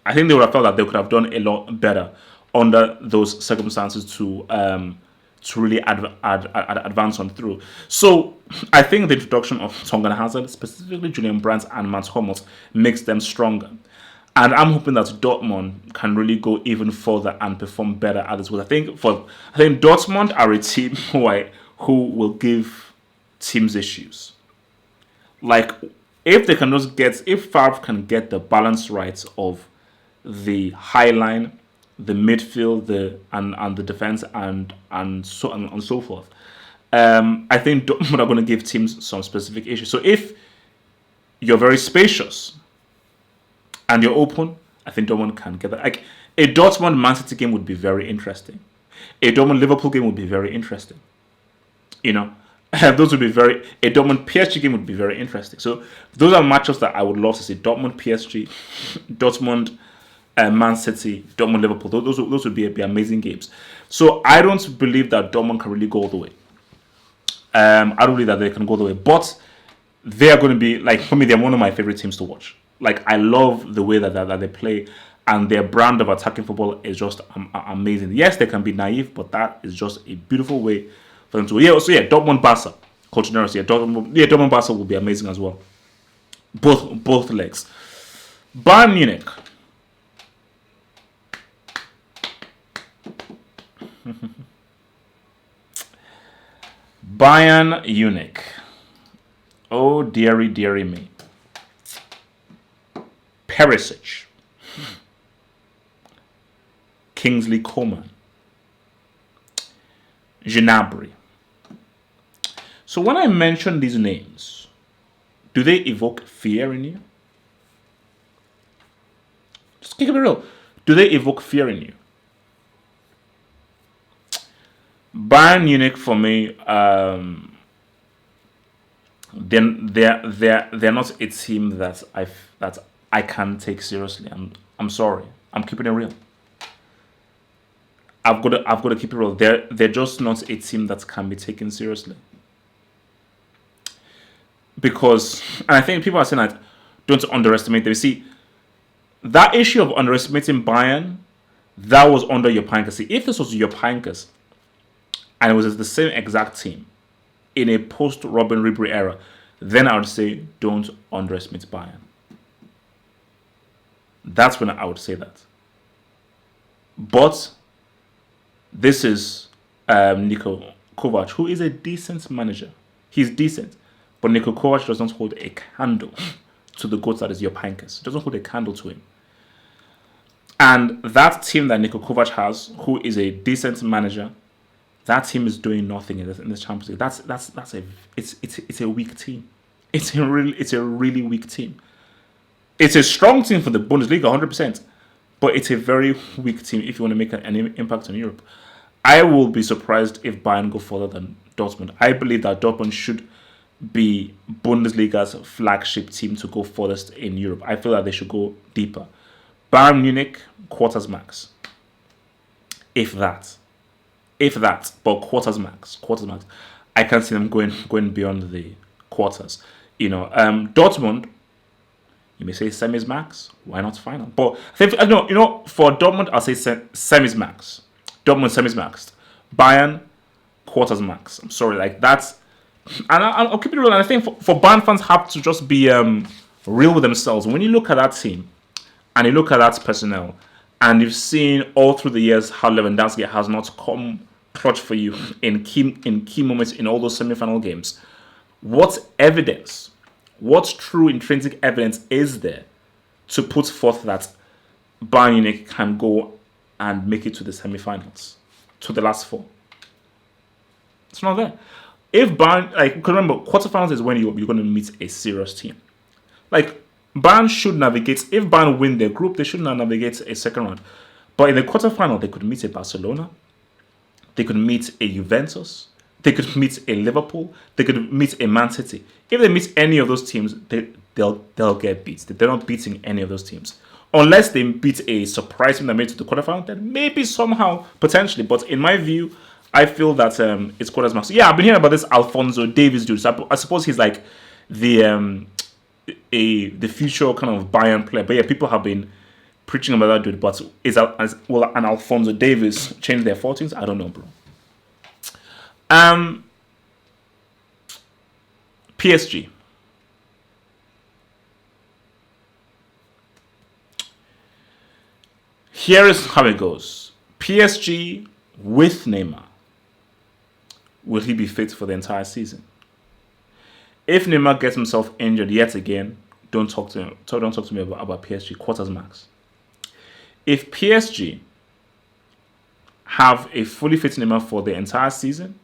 S1: I think they would have felt that they could have done a lot better under those circumstances to really advance on through. So I think the introduction of Tongan Hazard, specifically Julian Brandt and Mats Hummels, makes them stronger. And I'm hoping that Dortmund can really go even further and perform better at this. I think Dortmund are a team who will give teams issues. Like if Favre can get the balance right of the high line, the midfield, and the defense, and so forth. I think Dortmund are going to give teams some specific issues. So if you're very spacious and you're open, I think Dortmund can get that. Like a Dortmund Man City game would be very interesting. A Dortmund Liverpool game would be very interesting. Those would be a Dortmund PSG game would be very interesting. So those are matchups that I would love to see. Dortmund PSG, Dortmund Man City, Dortmund Liverpool. Those would be amazing games. So I don't believe that Dortmund can really go all the way. I don't believe that they can go all the way. But they are going to be, like, for me, they're one of my favorite teams to watch. Like, I love the way that they play, and their brand of attacking football is just amazing. Yes, they can be naive, but that is just a beautiful way for them to. Dortmund Barca, Coach Neres. Dortmund Barca will be amazing as well. Both legs. Bayern Munich. Bayern Munich. Oh, dearie me. Perisic. Kingsley Coman. Gnabry. So when I mention these names, do they evoke fear in you? Just keep it real. Do they evoke fear in you? Bayern Munich for me, they're not a team that I can take seriously. I'm sorry. I'm keeping it real. I've got to keep it real. They're just not a team that can be taken seriously. Because, and I think people are saying that don't underestimate them. See, that issue of underestimating Bayern, that was under Juppé. See, if this was Juppé, and it was the same exact team in a post-Robin Ribery era, then I would say don't underestimate Bayern. That's when I would say that. But this is Niko Kovac, who is a decent manager. He's decent. But Niko Kovac does not hold a candle to the GOAT that is Juppé. Doesn't hold a candle to him. And that team that Niko Kovac has, who is a decent manager, that team is doing nothing in this Champions League. It's a weak team. It's a really weak team. It's a strong team for the Bundesliga, 100%, but it's a very weak team if you want to make an impact on Europe. I will be surprised if Bayern go further than Dortmund. I believe that Dortmund should be Bundesliga's flagship team to go furthest in Europe. I feel that they should go deeper. Bayern Munich, quarters max. If that. But quarters max. I can see them going beyond the quarters. Dortmund, you may say semis max. Why not final? But I think, for Dortmund, I'll say semis max. Dortmund semis max. Bayern, quarters max. I'm sorry, like that's. And I'll keep it real. And I think for Bayern fans have to just be real with themselves. When you look at that team and you look at that personnel, and you've seen all through the years how Lewandowski has not come clutch for you in key moments in all those semi-final games, what true intrinsic evidence is there to put forth that Bayern Munich can go and make it to the semi-finals, to the last four? It's not there. If Bayern, because remember, quarterfinals is when you're going to meet a serious team. Like, Bayern should navigate, if Bayern win their group, they should not navigate a second round. But in the quarterfinal, they could meet a Barcelona, they could meet a Juventus, they could meet a Liverpool, they could meet a Man City. If they meet any of those teams, they'll get beat. They're not beating any of those teams. Unless they beat a surprise team that made it to the quarterfinal, then maybe somehow, potentially. But in my view, I feel that it's quarters max. Yeah, I've been hearing about this Alphonso Davies dude. So I suppose he's like the future kind of Bayern player. But yeah, people have been preaching about that dude. But will an Alphonso Davies change their fortunes? I don't know, bro. PSG. Here is how it goes. PSG with Neymar. Will he be fit for the entire season? If Neymar gets himself injured yet again, don't talk to me about PSG. Quarters max. If PSG have a fully fit Neymar for the entire season,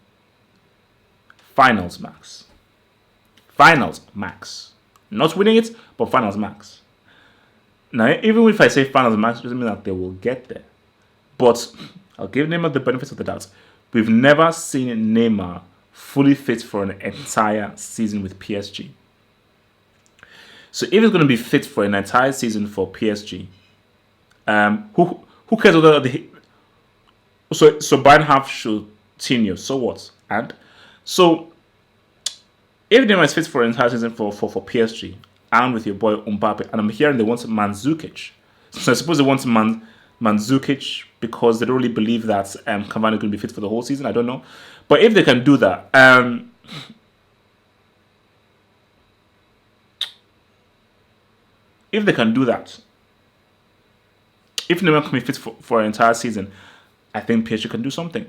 S1: finals max. Finals max. Not winning it, but finals max. Now, even if I say finals max, it doesn't mean that they will get there. But I'll give Neymar the benefit of the doubt. We've never seen Neymar fully fit for an entire season with PSG. So if he's going to be fit for an entire season for PSG, who cares whether the so Bayern have Coutinho, so what? And so if Neymar is fit for an entire season for PSG, and with your boy Mbappe, and I'm hearing they want Mandzukic, so I suppose they want Mandzukic because they don't really believe that Cavani is going to be fit for the whole season. I don't know, but if they can do that, if Neymar can be fit for an entire season, I think PSG can do something.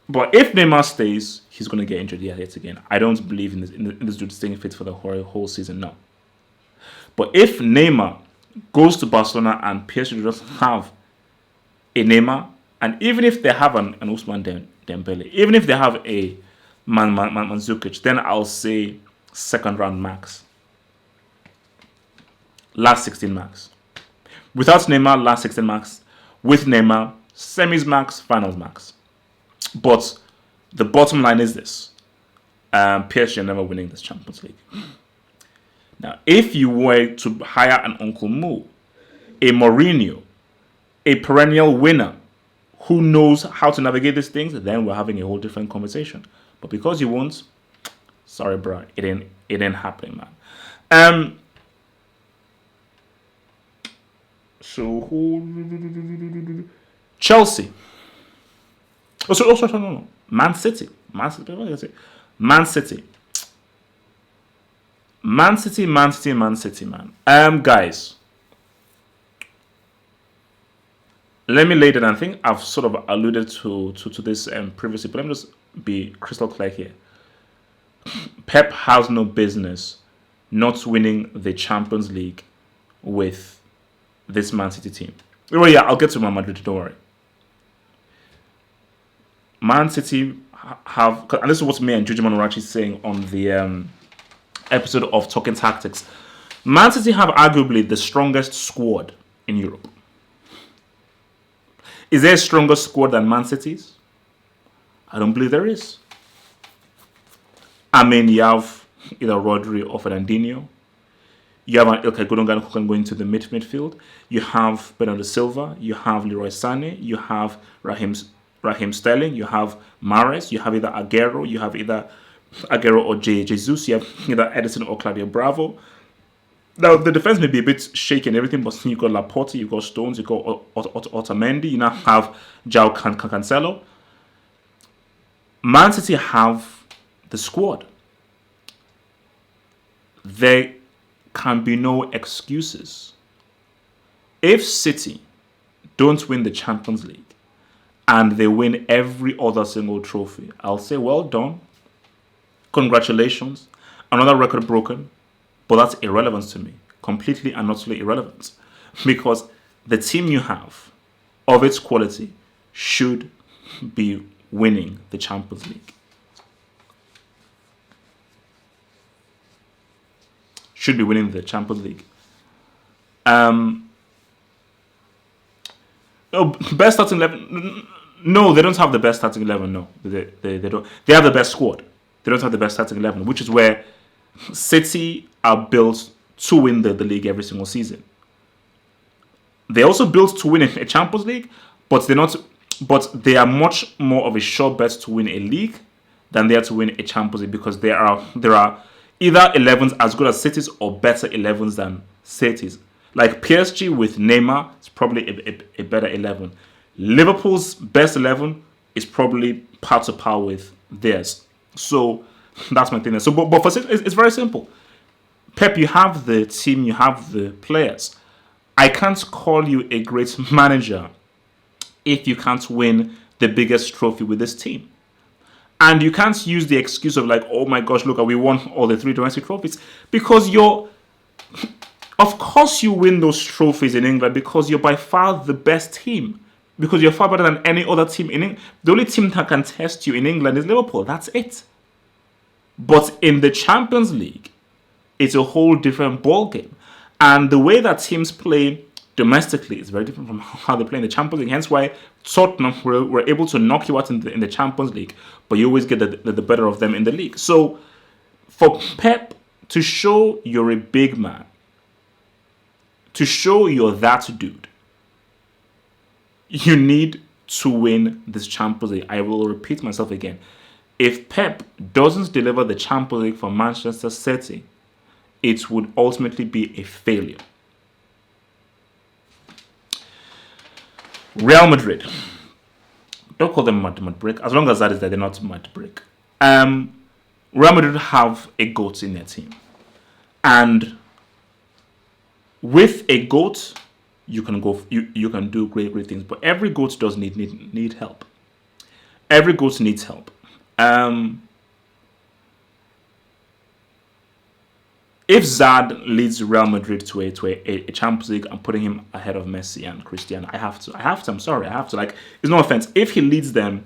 S1: But if Neymar stays, he's going to get injured yet again. I don't believe in this dude staying fit for the whole season, no. But if Neymar goes to Barcelona and PSG doesn't have a Neymar, and even if they have an Ousmane Dembele, even if they have a Mandzukic, then I'll say second round max. Last 16 max. Without Neymar, last 16 max. With Neymar, semis max, finals max. But the bottom line is this. PSG are never winning this Champions League. Now, if you were to hire an Uncle Mo, a Mourinho, a perennial winner who knows how to navigate these things, then we're having a whole different conversation. But because you won't, sorry, bro, it ain't happening, man. So who? Chelsea. No. Man City. Man City, man. Guys. Let me lay that. I think I've sort of alluded to this previously, but let me just be crystal clear here. Pep has no business not winning the Champions League with this Man City team. Oh yeah, I'll get to Man Madrid, don't worry. Man City have, and this is what me and Juju Manorachi is saying on the episode of Talking Tactics. Man City have arguably the strongest squad in Europe. Is there a stronger squad than Man City's? I don't believe there is. I mean, you have either Rodri or Fernandinho. You have an Ilkay Gundogan who can go into the midfield. You have Bernardo Silva. You have Leroy Sané. You have Raheem Sterling. You have Mahrez. You have either Aguero. You have either Aguero or Jesus. You have either Edison or Claudio Bravo. Now, the defense may be a bit shaky and everything, but you've got Laporte, you've got Stones, you've got Otamendi. You now have João Cancelo. Man City have the squad. There can be no excuses. If City don't win the Champions League and they win every other single trophy, I'll say well done. Congratulations. Another record broken. But that's irrelevant to me. Completely and utterly irrelevant. Because the team you have, of its quality, should be winning the Champions League. Should be winning the Champions League. Best starting 11. No, they don't have the best starting 11. No, they don't. They have the best squad. They don't have the best starting 11, which is where City are built to win the league every single season. They're also built to win a Champions League, but they're not. But they are much more of a sure bet to win a league than they are to win a Champions League, because there are either 11s as good as City's or better 11s than City's. Like PSG with Neymar is probably a better 11. Liverpool's best 11 is probably par to par with theirs. So that's my thing. So, but for City, it's very simple. Pep, you have the team, you have the players. I can't call you a great manager if you can't win the biggest trophy with this team. And you can't use the excuse of like, oh my gosh, look, we won all the 3 domestic trophies. Because of course you win those trophies in England because you're by far the best team. Because you're far better than any other team in England. The only team that can test you in England is Liverpool. That's it. But in the Champions League, it's a whole different ballgame. And the way that teams play domestically is very different from how they play in the Champions League. Hence why Tottenham were able to knock you out in the Champions League, but you always get the better of them in the league. So for Pep to show you're a big man, to show you're that dude, you need to win this Champions League. I will repeat myself again. If Pep doesn't deliver the Champions League for Manchester City, it would ultimately be a failure. Real Madrid. Don't call them mad brick. As long as that is there, they're not mad brick. Real Madrid have a GOAT in their team. And with a GOAT, you can do great things. But every GOAT does need help. Every GOAT needs help. If Zad leads Real Madrid to a Champions League, I'm putting him ahead of Messi and Cristiano. I have to. I'm sorry. I have to. Like, it's no offense. If he leads them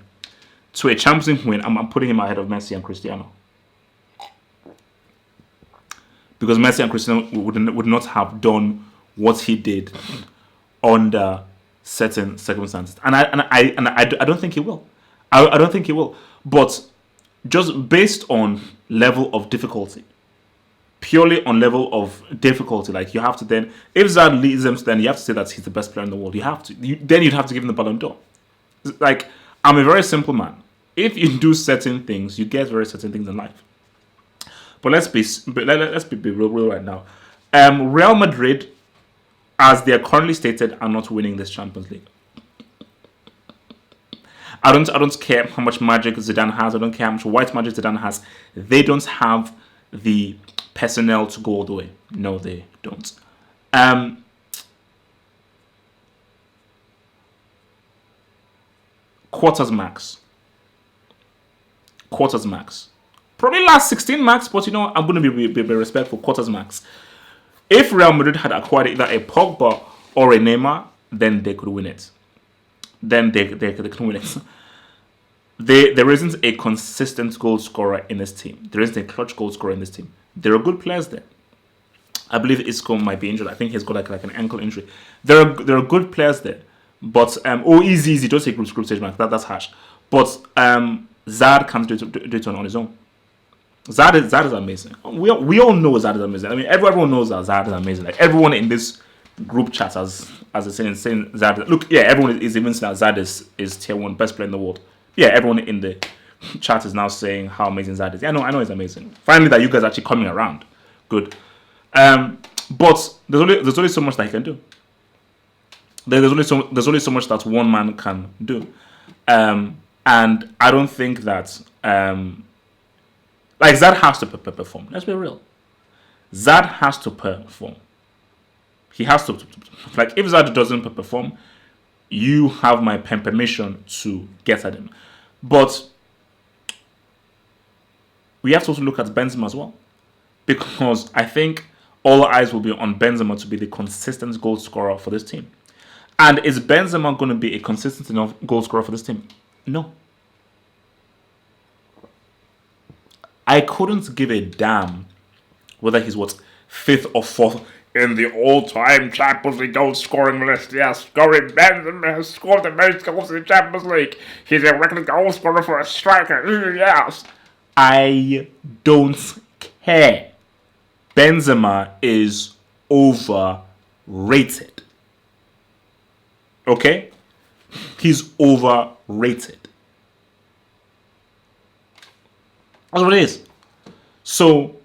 S1: to a Champions League win, I'm putting him ahead of Messi and Cristiano. Because Messi and Cristiano would not have done what he did under certain circumstances, and I don't think he will. I don't think he will. But just based on level of difficulty. Purely on level of difficulty, like you have to then, if Zad leads them, then you have to say that he's the best player in the world. You have to. Then you'd have to give him the Ballon d'Or. Like, I'm a very simple man. If you do certain things, you get very certain things in life. But let's be real right now. Real Madrid, as they are currently stated, are not winning this Champions League. I don't care how much magic Zidane has. I don't care how much white magic Zidane has. They don't have the personnel to go all the way. No, they don't. Quarters max. Probably last 16 max, but I'm going to be respectful. Quarters max. If Real Madrid had acquired either a Pogba or a Neymar, then they could win it. Then they can win it. There isn't a consistent goal scorer in this team. There isn't a clutch goal scorer in this team. There are good players there. I believe Isco might be injured. I think he's got like an ankle injury. There are good players there. But easy. Don't say group stage match. That's harsh. But Zad can't do it on his own. Zad is amazing. We all know Zad is amazing. I mean, everyone knows that Zad is amazing. Like everyone in this group chat as a saying Zad. Look, yeah, everyone is even saying that Zad is tier 1 best player in the world. Yeah, everyone in the chat is now saying how amazing Zad is. Yeah, I know it's amazing. Finally, that you guys are actually coming around. Good. But there's only so much that he can do. There's only so much that one man can do. And I don't think that like Zad has to perform. Let's be real. Zad has to perform. He has to like if Zad doesn't perform, you have my permission to get at him. But we have to also look at Benzema as well, because I think all eyes will be on Benzema to be the consistent goal scorer for this team. And is Benzema going to be a consistent enough goal scorer for this team? No. I couldn't give a damn whether he's fifth or fourth in the all-time Champions League goal scoring list. Yes, scoring Benzema has scored the most goals in the Champions League. He's a record goal scorer for a striker. Yes. I don't care. Benzema is overrated. Okay? He's overrated. That's what it is. So,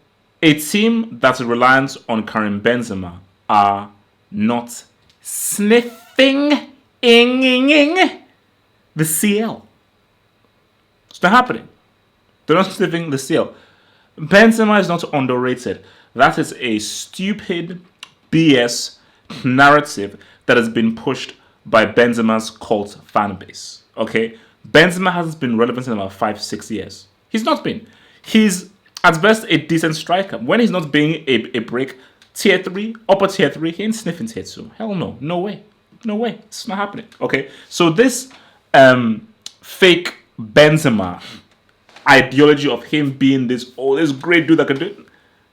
S1: a team that's reliant on Karim Benzema are not sniffing the CL. It's not happening. They're not sniffing the CL. Benzema is not underrated. That is a stupid BS narrative that has been pushed by Benzema's cult fan base. Okay? Benzema hasn't been relevant in about 5-6 years. He's not been. He's at best a decent striker. When he's not being a break, tier 3, upper tier 3, he ain't sniffing tier 2. Hell no. No way. No way. It's not happening. Okay? So this fake Benzema ideology of him being this great dude that can do it,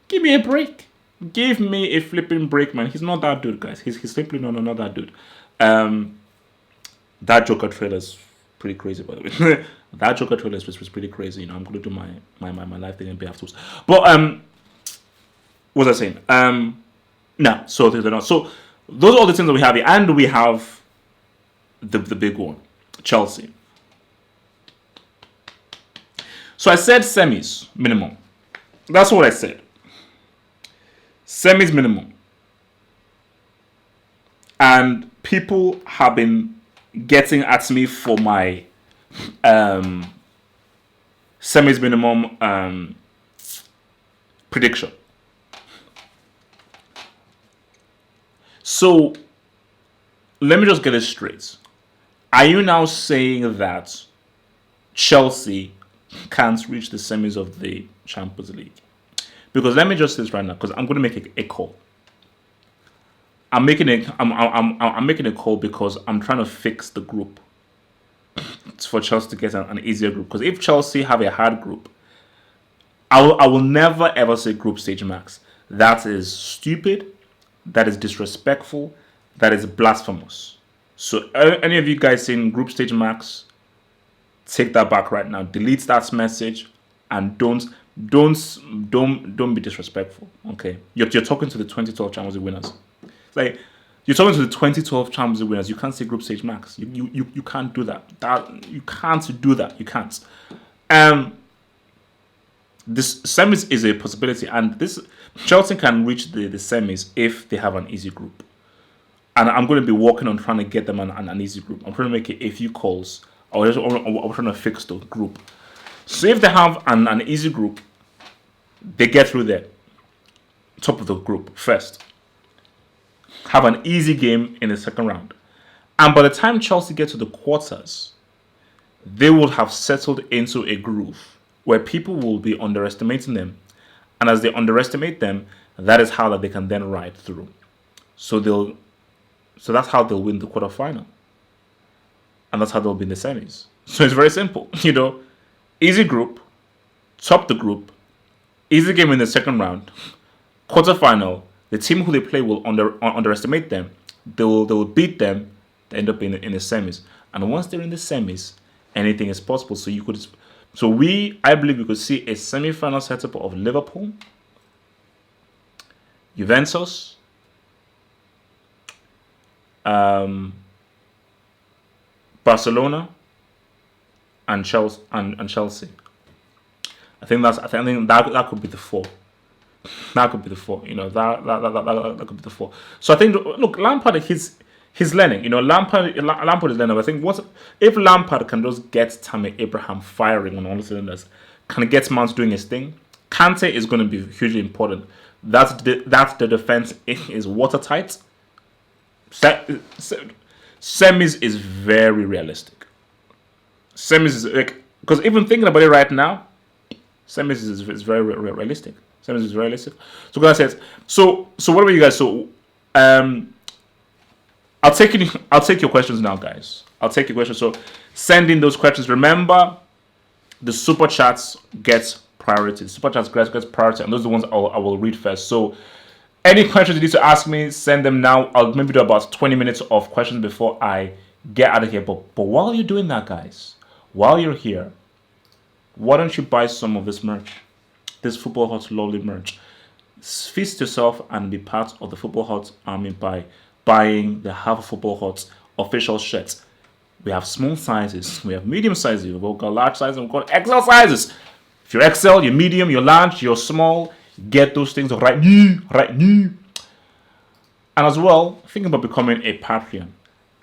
S1: give me a break. Give me a flipping break, man. He's not that dude, guys. He's simply not that dude. That Joker trailer is pretty crazy, by the way. That Joker trailer was pretty crazy. You know, I'm going to do my live thing and be afterwards. But what was I saying? No, so they're not. So those are all the things that we have here, and we have the big one, Chelsea. So I said semis minimum. That's what I said. Semis minimum. And people have been getting at me for my semis minimum prediction. So let me just get it straight. Are you now saying that Chelsea can't reach the semis of the Champions League? Because let me just say this right now, because I'm going to make a call. I'm making a call because I'm trying to fix the group for Chelsea to get an easier group. Because if Chelsea have a hard group, I will never ever say group stage max. That is stupid. That is disrespectful. That is blasphemous. So any of you guys saying group stage max, take that back right now. Delete that message and don't be disrespectful. Okay, you're talking to the 2012 Champions League winners. Like, you're talking to the 2012 Champions League winners. You can't say group stage max. You can't do that. You can't do that. You can't. This semis is a possibility, and this Chelsea can reach the semis if they have an easy group. And I'm going to be working on trying to get them an easy group. I'm trying to make a few calls. I'm trying to fix the group. So if they have an easy group, they get through there, top of the group first. Have an easy game in the second round. And by the time Chelsea get to the quarters, they will have settled into a groove where people will be underestimating them. And as they underestimate them, that is how that they can then ride through. So that's how they'll win the quarterfinal. And that's how they'll be in the semis. So it's very simple. You know, easy group, top the group, easy game in the second round, quarterfinal. The team who they play will underestimate them. They will beat them. They end up in the semis. And once they're in the semis, anything is possible. So you could So I believe we could see a semi-final setup of Liverpool, Juventus, Barcelona, and Chelsea. I think that could be the four. That could be the four. That could be the four. So I think, look, Lampard, he's learning. Lampard is learning. I think if Lampard can just get Tammy Abraham firing on all the cylinders, can get Mount doing his thing, Kante is going to be hugely important. That's the defense is watertight. Semis is very realistic. Semis is because even thinking about it right now, semis is very realistic. Semis is realistic. So guys says so what about you guys? So I'll take your questions now, guys. I'll take your questions. So send in those questions. Remember, the super chats gets priority. The super chats gets priority, and those are the ones I will read first. So any questions you need to ask me, send them now. I'll maybe do about 20 minutes of questions before I get out of here. But while you're doing that, guys, while you're here, why don't you buy some of this merch? This Football Hut lovely merch. Feast yourself and be part of the Football Hut army by buying the Have a Football Hut official shirts. We have small sizes, we have medium sizes, we've got large sizes, and we've got XL sizes. If you're XL, you're medium, you're large, you're small, get those things right now. And as well, think about becoming a Patreon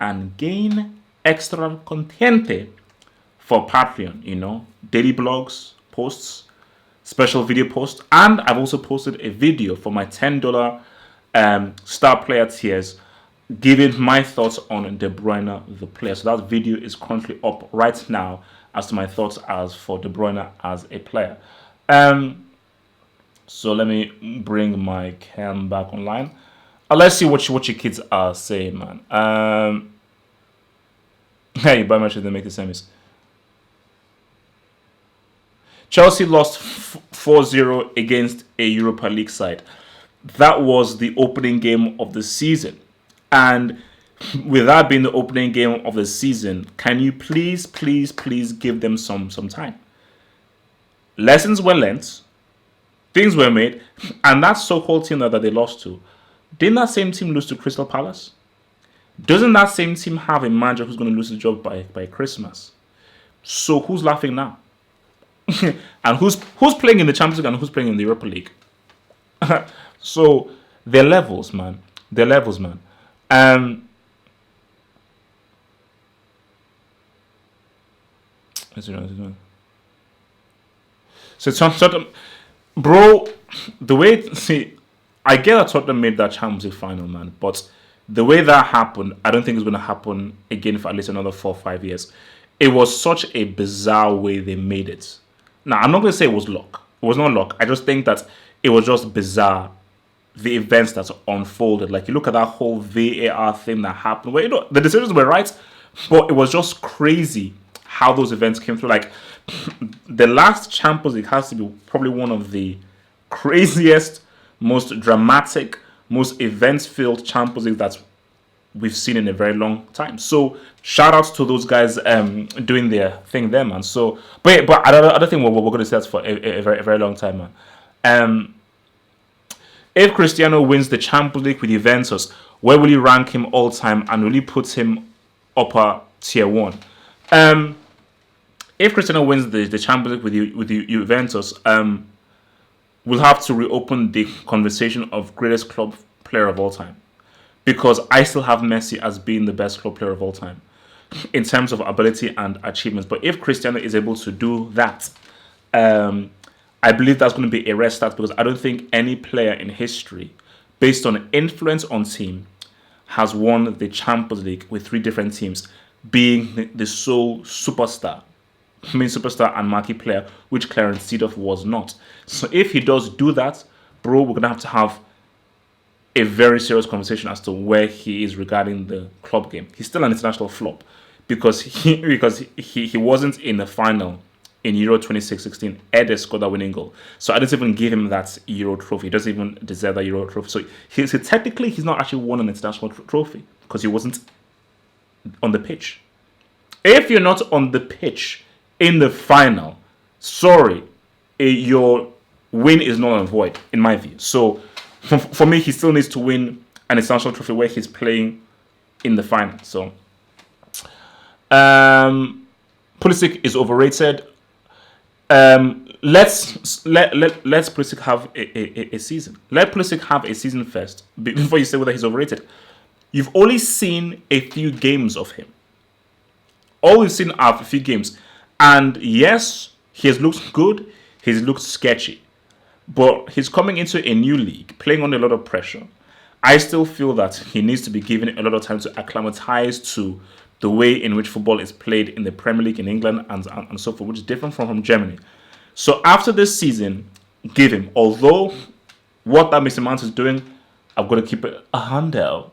S1: and gain extra content for Patreon, daily blogs, posts, special video posts, and I've also posted a video for my $10 star player tiers, giving my thoughts on De Bruyne, the player. So that video is currently up right now as to my thoughts as for De Bruyne as a player. So let me bring my cam back online. Let's see what your kids are saying, man. Hey, by much they make the semis. Chelsea lost 4-0 against a Europa League side. That was the opening game of the season. And with that being the opening game of the season, can you please give them some time? Lessons were learnt, things were made, and that so-called team that they lost to, didn't that same team lose to Crystal Palace? Doesn't that same team have a manager who's going to lose his job by Christmas? So who's laughing now? And who's playing in the Champions League and who's playing in the Europa League? So they're levels, man. So Tottenham, bro, the way I get that Tottenham made that Champions League final, man, but the way that happened, I don't think it's going to happen again for at least another 4 or 5 years. It was such a bizarre way they made it. Now, I'm not going to say it was luck. It was not luck. I just think that it was just bizarre, the events that unfolded. Like, you look at that whole VAR thing that happened, where, the decisions were right, but it was just crazy how those events came through. Like, the last Champions League has to be probably one of the craziest, most dramatic, most events-filled Champions League that we've seen in a very long time. So shout outs to those guys doing their thing there, man. So but I don't think we're going to see that for a very long time, man. If Cristiano wins the Champions League with Juventus, where will you rank him all time, and will you put him upper tier 1? If Cristiano wins the Champions League with Juventus, we'll have to reopen the conversation of greatest club player of all time, because I still have Messi as being the best club player of all time in terms of ability and achievements. But if Cristiano is able to do that, I believe that's going to be a rare stat, because I don't think any player in history, based on influence on team, has won the Champions League with 3 different teams, being the sole superstar, superstar and marquee player, which Clarence Seedorf was not. So if he does do that, bro, we're going to have a very serious conversation as to where he is regarding the club game. He's still an international flop because he wasn't in the final in Euro 2016. Eder scored that winning goal. So I don't even give him that Euro trophy. He doesn't even deserve that Euro trophy. So technically he's not actually won an international trophy because he wasn't on the pitch. If you're not on the pitch in the final, sorry, your win is null and void in my view. So for me, he still needs to win an essential trophy where he's playing in the final. So Pulisic is overrated. Let's Pulisic have a season. Let Pulisic have a season first before you say whether he's overrated. You've only seen a few games of him. All we've seen are a few games, and yes, he has looked good. He's looked sketchy, but he's coming into a new league, playing under a lot of pressure. I still feel that he needs to be given a lot of time to acclimatize to the way in which football is played in the Premier League in England and so forth, which is different from Germany. So after this season, give him. Although what that Mr. Mount is doing, I've got to keep it a handle.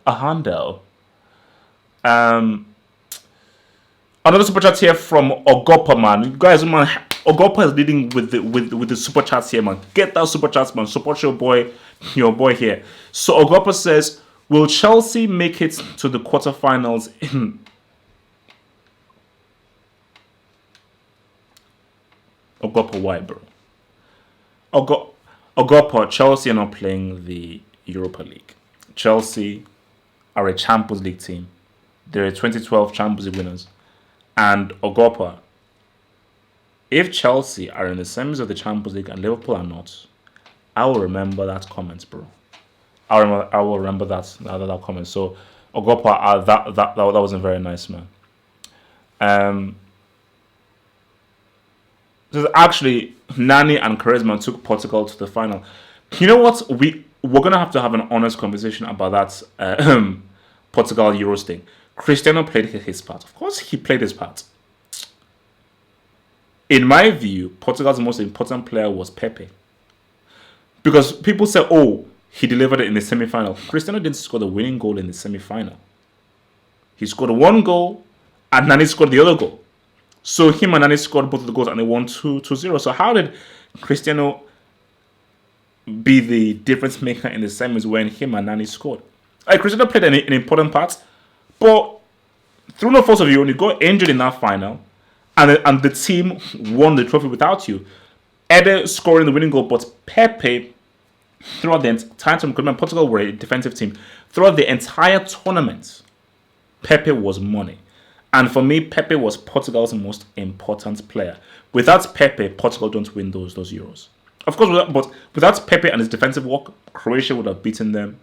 S1: Another super chat here from Ogopa, man. You guys, man, Ogopa is leading with the super chats here, man. Get that super chats, man. Support your boy here. So Ogopa says, will Chelsea make it to the quarterfinals in Ogopa? Why, bro? Ogopa, Chelsea are not playing the Europa League. Chelsea are a Champions League team. They're a 2012 Champions League winners. And Ogopa, if Chelsea are in the semis of the Champions League and Liverpool are not, I will remember that comment, bro. I will remember that comment. So Ogopa, that wasn't very nice, man. So actually, Nani and Charisma took Portugal to the final. You know what? We're gonna have to have an honest conversation about that Portugal Euros thing. Cristiano played his part. Of course, he played his part. In my view, Portugal's most important player was Pepe. Because people say, oh, he delivered it in the semi-final. Cristiano didn't score the winning goal in the semi-final. He scored one goal, and Nani scored the other goal. So him and Nani scored both of the goals, and they won 2-0. So how did Cristiano be the difference maker in the semis when him and Nani scored? Cristiano played an important part, but through no fault of your own, you got injured in that final, and the team won the trophy without you. Eder scoring the winning goal, but Pepe, throughout the entire tournament, Portugal were a defensive team. Throughout the entire tournament, Pepe was money. And for me, Pepe was Portugal's most important player. Without Pepe, Portugal don't win those Euros. Of course, but without Pepe and his defensive work, Croatia would have beaten them.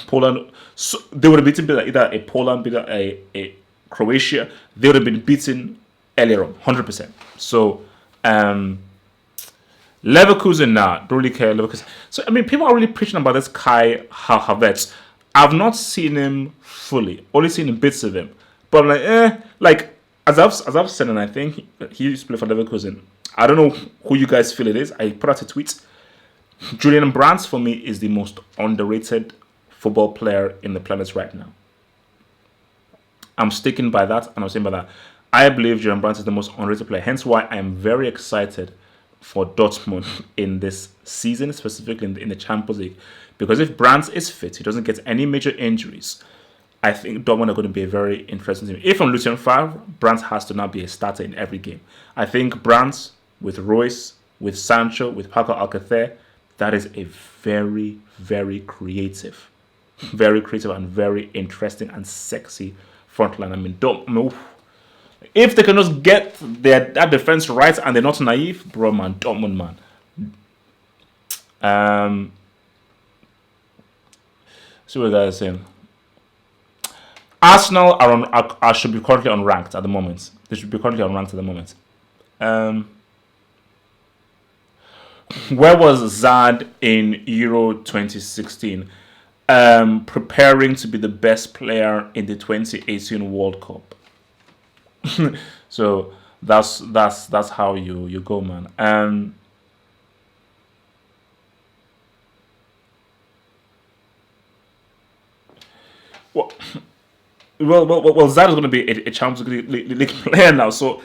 S1: Poland, so they would have beaten either a Poland, either a Croatia. They would have been beaten earlier on, 100%. So, Leverkusen, nah, don't really care. Leverkusen. So, I mean, people are really preaching about this Kai Havertz. I've not seen him fully, only seen bits of him. But I'm like, as I've said, and I think he used to play for Leverkusen. I don't know who you guys feel it is. I put out a tweet. Julian Brandt, for me, is the most underrated football player in the planet right now. I'm sticking by that, and I'm saying by that. I believe Julian Brandt is the most underrated player. Hence why I am very excited for Dortmund in this season, specifically in the Champions League. Because if Brandt is fit, he doesn't get any major injuries, I think Dortmund are going to be a very interesting team. If I'm Lucien Favre, Brandt has to now be a starter in every game. I think Brandt, with Royce, with Sancho, with Paco Alcacer, that is a very, very creative and very interesting and sexy front line. I mean, if they can just get that defense right and they're not naive, bro, man, Dortmund, man. See what guys are saying. Arsenal should be currently unranked at the moment. They should be currently unranked at the moment. Where was Zad in Euro 2016? Preparing to be the best player in the 2018 World Cup. So that's how you go, man. Well, Zad is going to be a Champions League player now. So,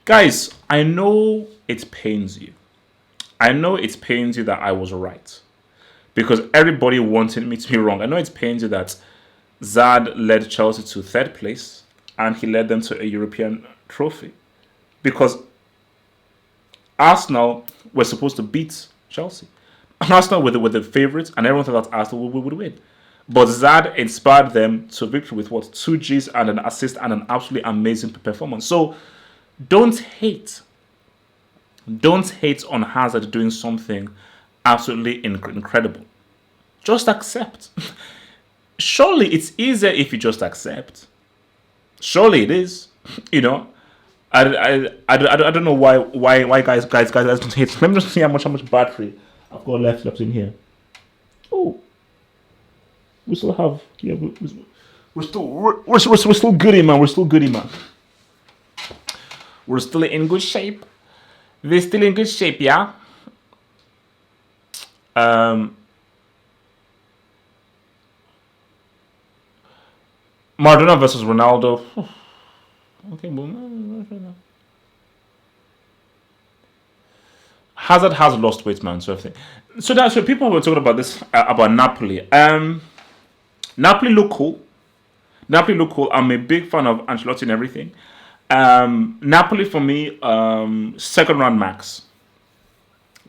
S1: guys, I know it pains you. I know it pains you that I was right. Because everybody wanted me to be wrong. I know it pains you that Zad led Chelsea to third place and he led them to a European trophy. Because Arsenal were supposed to beat Chelsea. And Arsenal were the favourites, and everyone thought that Arsenal would win. But Zad inspired them to victory with what? 2 Gs and an assist and an absolutely amazing performance. So don't hate. Don't hate on Hazard doing something absolutely incredible. Just accept. Surely it's easier if you just accept. Surely it is. You know, I don't know why guys don't hate. Let me just see how much battery I've got left in here. Oh, we still have we're still goody, man. We're still goody, man. We're still in good shape. We're still in good shape, yeah. Maradona versus Ronaldo. Okay, well, Hazard has lost weight, man. So everything. So people were talking about this about Napoli. Napoli look cool. I'm a big fan of Ancelotti and everything. Napoli for me, second round max,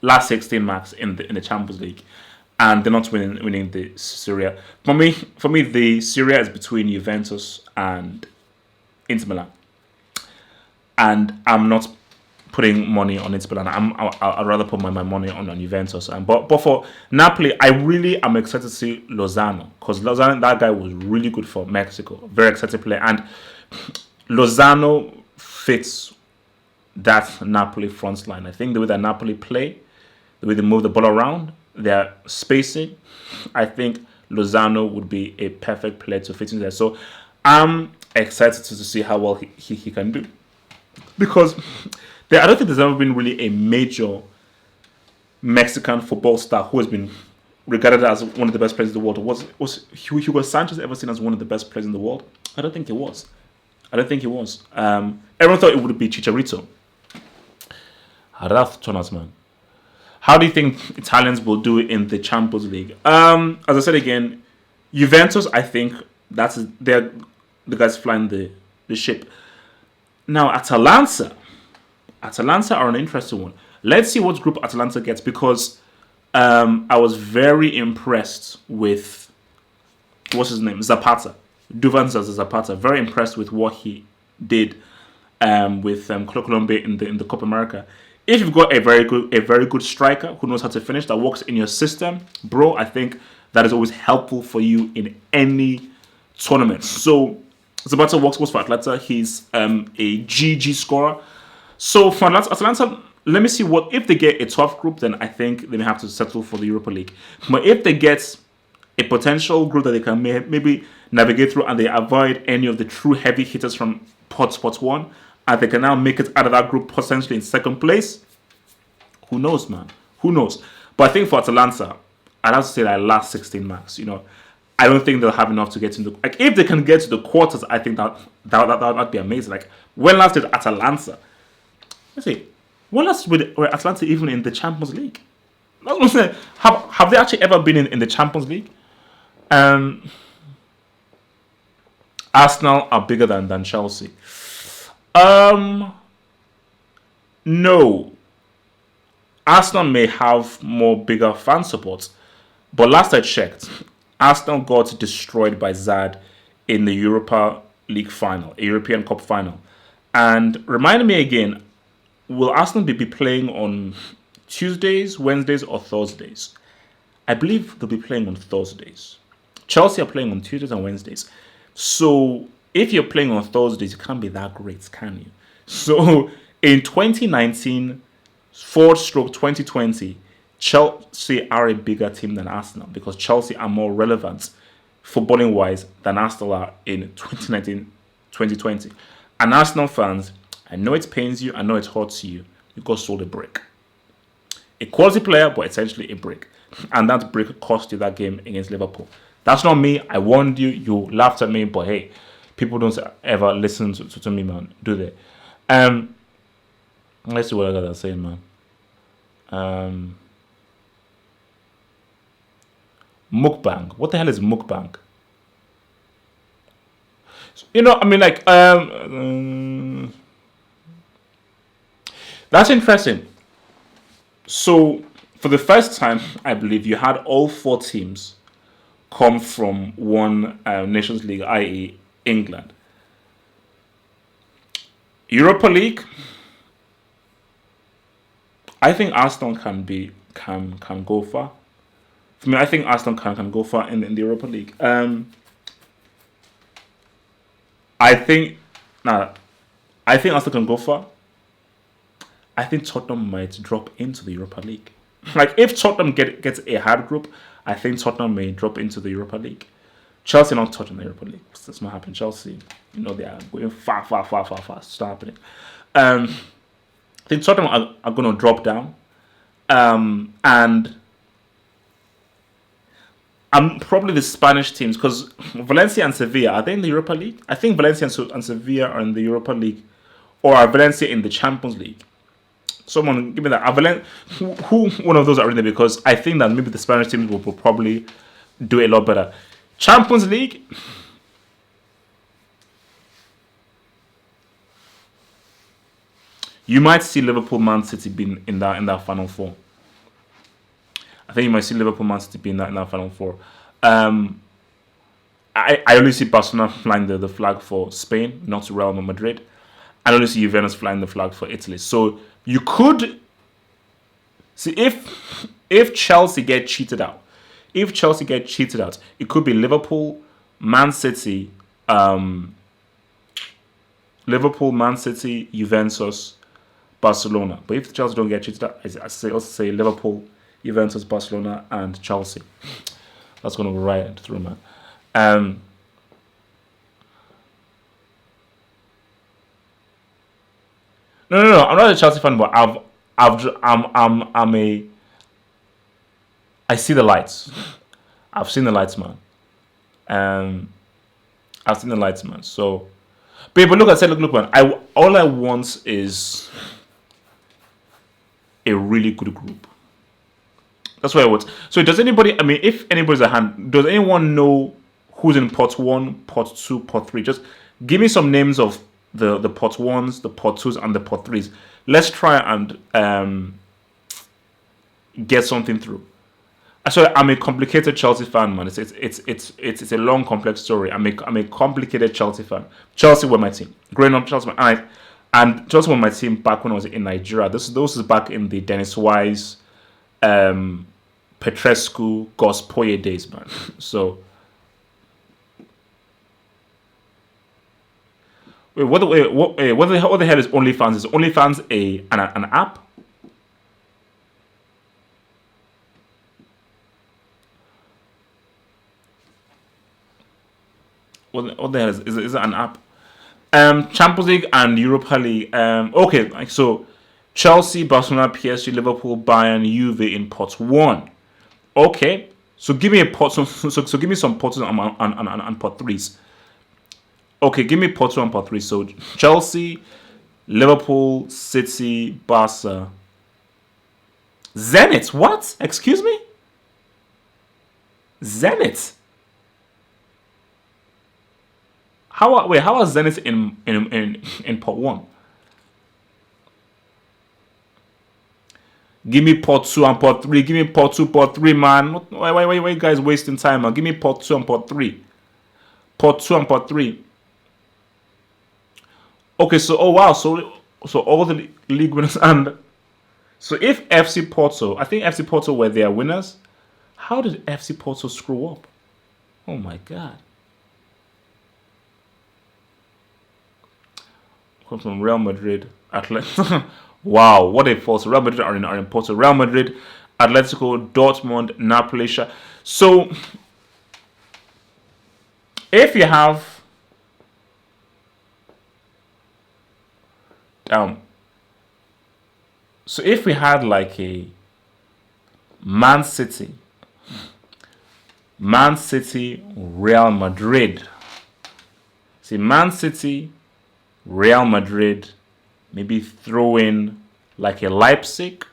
S1: last 16 max in the Champions League, and they're not winning the Serie A. For me, the Serie A is between Juventus and Inter Milan, and I'm not putting money on Inter Milan. I'd rather put my money on Juventus. But for Napoli, I really am excited to see Lozano, because Lozano, that guy was really good for Mexico. Very excited player, and Lozano fits that Napoli front line. I think the way that Napoli play, the way they move the ball around, their spacing, I think Lozano would be a perfect player to fit in there. So I'm excited to see how well he can do. Because I don't think there's ever been really a major Mexican football star who has been regarded as one of the best players in the world. Was Hugo Sanchez ever seen as one of the best players in the world? I don't think he was. Everyone thought it would be Chicharito. How did that turn out, man? How do you think Italians will do in the Champions League? As I said again, Juventus, I think they're the guys flying the ship. Now, Atalanta are an interesting one. Let's see what group Atalanta gets, because I was very impressed with, what's his name? Zapata. Duvan Zapata. Very impressed with what he did with Colombia in the Copa America. If you've got a very good striker who knows how to finish, that works in your system, bro, I think that is always helpful for you in any tournament. So Zapata works for Atlanta. He's a GG scorer. So for Atlanta, let me see what if they get a tough group, then I think they may have to settle for the Europa League. But if they get a potential group that they can maybe navigate through, and they avoid any of the true heavy hitters from pot 1, and they can now make it out of that group potentially in second place, who knows, man? Who knows? But I think for Atalanta, I'd have to say like last 16 max. I don't think they'll have enough to get into if they can get to the quarters, I think that'd be amazing. Like, when last did Atalanta? Let's see. When last were Atalanta even in the Champions League? I was gonna say, have they actually ever been in the Champions League? Arsenal are bigger than Chelsea. No. Arsenal may have more bigger fan support, but last I checked, Arsenal got destroyed by Zad in the Europa League final, a European Cup final. And remind me again, will Arsenal be playing on Tuesdays, Wednesdays, or Thursdays? I believe they'll be playing on Thursdays. Chelsea are playing on Tuesdays and Wednesdays. So if you're playing on Thursdays, you can't be that great, can you? So in 2019, / 2020, Chelsea are a bigger team than Arsenal, because Chelsea are more relevant footballing wise than Arsenal are in 2019, 2020. And Arsenal fans, I know it pains you, I know it hurts you. You got sold a brick. A quality player, but essentially a brick. And that brick cost you that game against Liverpool. That's not me. I warned you. You laughed at me, but hey, people don't ever listen to me, man. Do they? Let's see what I gotta say, man. Mukbang. What the hell is mukbang? I mean, like, that's interesting. So for the first time, I believe you had all four teams come from one Nations League, i.e., England. Europa League, I think Arsenal can go far. For me, I think Arsenal can go far in the Europa League. I think now, I think Arsenal can go far. I think Tottenham might drop into the Europa League. Like if Tottenham gets a hard group, I think Tottenham may drop into the Europa League. Chelsea not touching the Europa League. That's not happening. Chelsea, they are going far, far, far, far, far. It's not happening. I think Tottenham are going to drop down. And probably the Spanish teams, because Valencia and Sevilla, are they in the Europa League? I think Valencia and Sevilla are in the Europa League, or are Valencia in the Champions League? Someone give me that. Who one of those are in there? Because I think that maybe the Spanish teams will probably do a lot better. Champions League. You might see Liverpool, Man City being in that final four. I think you might see Liverpool, Man City being in that final four. I only see Barcelona flying the flag for Spain, not Real Madrid. I only see Juventus flying the flag for Italy. So you could see if Chelsea get cheated out. If Chelsea get cheated out, it could be Liverpool, Man City, Juventus, Barcelona. But if Chelsea don't get cheated out, I also say Liverpool, Juventus, Barcelona, and Chelsea. That's going to go right through, man. No. I'm not a Chelsea fan, but I see the lights. I've seen the lights, man. I've seen the lights, man. So, but look, I said, look, man. All I want is a really good group. That's what I want. So, does anybody? I mean, if anybody's a hand, does anyone know who's in pot 1, pot 2, pot 3? Just give me some names of the pot 1s, the pot 2s, and the pot 3s. Let's try and get something through. So I'm a complicated Chelsea fan, man. It's a long, complex story. I'm a complicated Chelsea fan. Chelsea were my team. Growing up, Chelsea, and Chelsea were my team back when I was in Nigeria. This is back in the Dennis Wise, Petrescu, Gospoye days, man. So what the hell is OnlyFans? Is OnlyFans an app? What the hell is it an app? Champions League and Europa League. Okay, so Chelsea, Barcelona, PSG, Liverpool, Bayern, Juve in pot 1. Okay, so give me a pot. So give me some pots and pot 3s. Okay, give me pot 2 and pot 3. So Chelsea, Liverpool, City, Barca, Zenit. What? Excuse me? Zenit. How are Zenit in pot 1? Give me pot 2 and pot 3. Give me pot 2, pot 3, man. Why you guys wasting time, man? Give me pot 2 and pot 3. Pot 2 and pot 3. Okay, so wow, so all the league winners, and so if FC Porto, I think FC Porto were their winners. How did FC Porto screw up? Oh my god. Comes from Real Madrid, Atletico. Wow, what a force! Real Madrid are in Porto. Real Madrid, Atletico, Dortmund, Napoli. So, if you have so if we had like a Man City, Real Madrid. See, Man City, Real Madrid, maybe throw in like a Leipzig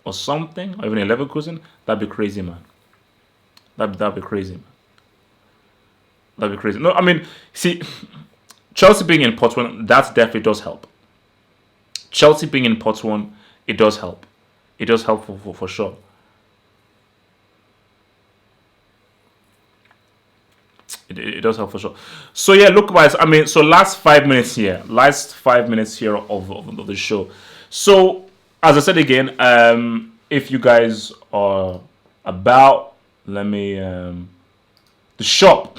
S1: or something, or even a Leverkusen. That'd be crazy, man. That'd be crazy, man. That'd be crazy. No, I mean, see, Chelsea being in pot 1, that definitely does help. Chelsea being in pot 1, it does help. It does help for sure. It does help for sure. So yeah, look, guys. I mean, so last 5 minutes here, of the show. So as I said again, if you guys are about, let me the shop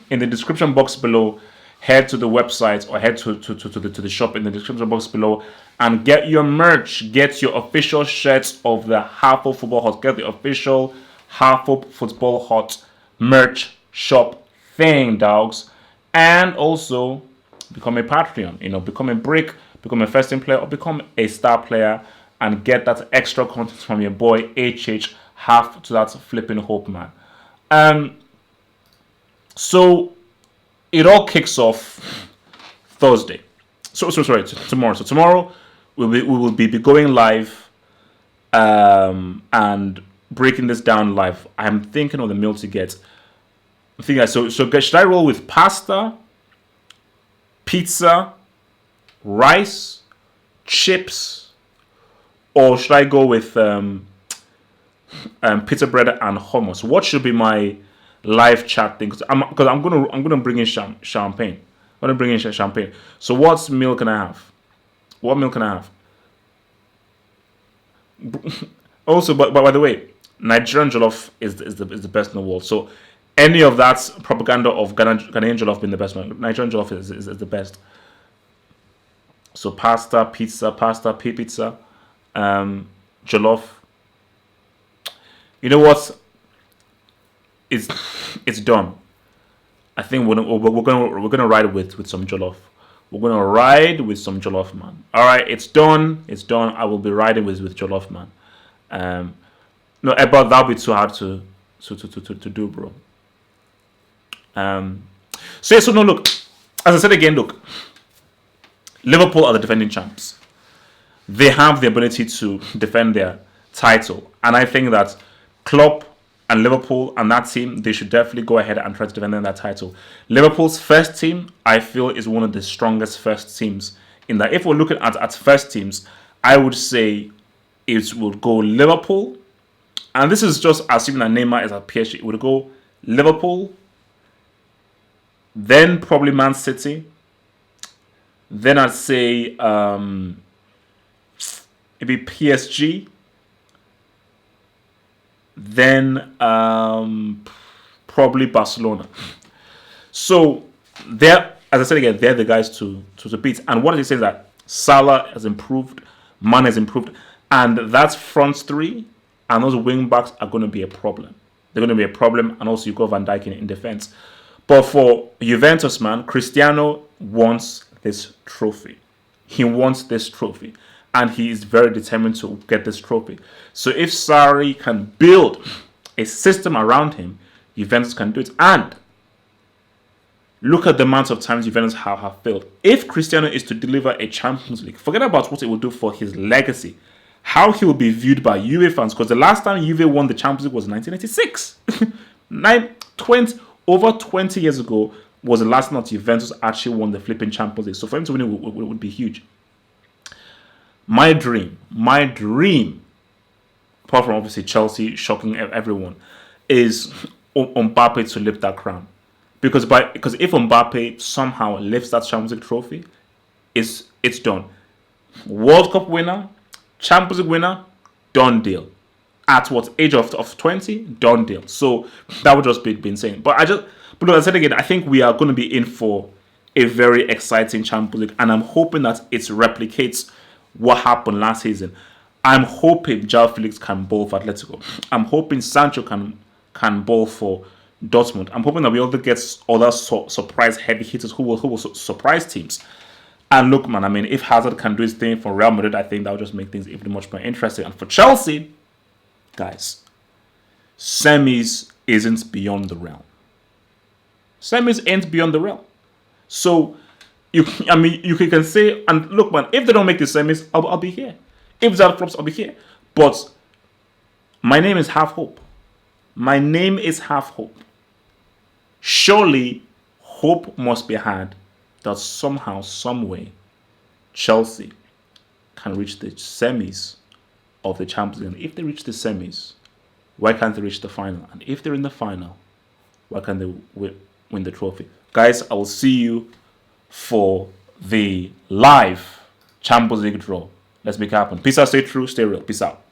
S1: in the description box below. Head to the website or head to the shop in the description box below and get your merch. Get your official shirts of the Half of Football Hot. Get the official Half of Football Hot merch shop thing, dogs. And also become a Patreon. Become a brick, become a first team player, or become a star player and get that extra content from your boy HH. Half to that flipping hope, man. So it all kicks off Thursday. Sorry, tomorrow. So tomorrow we will be going live and breaking this down live. I'm thinking of the meal to get. I'm thinking, so should I roll with pasta, pizza, rice, chips, or should I go with pizza bread and hummus? What should be my live chat thing? Because I'm gonna bring in champagne. I'm gonna bring in champagne. So what meal can I have? What meal can I have? Also, but by the way, Nigerian jollof is the best in the world. So any of that propaganda of Ghanaian jollof being the best, man, Nigerian jollof is the best. So pasta, pizza, jollof. You know what? It's done. I think we're gonna ride with some jollof. We're gonna ride with some jollof, man. All right, it's done. It's done. I will be riding with jollof, man. No, but that'll be too hard to do, bro. So yeah, so no, look. As I said again, look. Liverpool are the defending champs. They have the ability to defend their title, and I think that Klopp and Liverpool and that team, they should definitely go ahead and try to defend that title. Liverpool's first team, I feel, is one of the strongest first teams in that. If we're looking at first teams, I would say it would go Liverpool, and this is just assuming that Neymar is at PSG. It would go Liverpool, then probably Man City, then I'd say maybe PSG, then probably Barcelona. So they're, as I said again, they're the guys to beat. And what they say is that Salah has improved, Man has improved, and that's front three and those wing backs are going to be a problem. They're going to be a problem, and also you got Van Dijk in defense. But for Juventus, man, Cristiano wants this trophy. He wants this trophy. And he is very determined to get this trophy. So if Sarri can build a system around him, Juventus can do it. And look at the amount of times Juventus have failed. If Cristiano is to deliver a Champions League, forget about what it will do for his legacy. How he will be viewed by Juve fans. Because the last time Juve won the Champions League was 1996. Over 20 years ago was the last time that Juventus actually won the flipping Champions League. So for him to win it would be huge. My dream, apart from obviously Chelsea shocking everyone, is Mbappe to lift that crown. Because if Mbappe somehow lifts that Champions League trophy, it's done. World Cup winner, Champions League winner, done deal. At what age of 20? Done deal. So that would just be insane. But look, as I said again, I think we are going to be in for a very exciting Champions League, and I'm hoping that it replicates what happened last season. I'm hoping João Felix can bowl for Atletico. I'm hoping Sancho can bowl for Dortmund. I'm hoping that we also get other surprise heavy hitters who will surprise teams. And look, man, I mean, if Hazard can do his thing for Real Madrid, I think that would just make things even much more interesting. And for Chelsea, guys, semis isn't beyond the realm. Semis ain't beyond the realm. So you can say, and look, man, if they don't make the semis, I'll be here. If that flops, I'll be here. But my name is Half Hope. My name is Half Hope. Surely, hope must be had that somehow, some way, Chelsea can reach the semis of the Champions League. If they reach the semis, why can't they reach the final? And if they're in the final, why can't they win the trophy? Guys, I will see you for the live Champions League draw. Let's make it happen. Peace out, stay true, stay real. Peace out.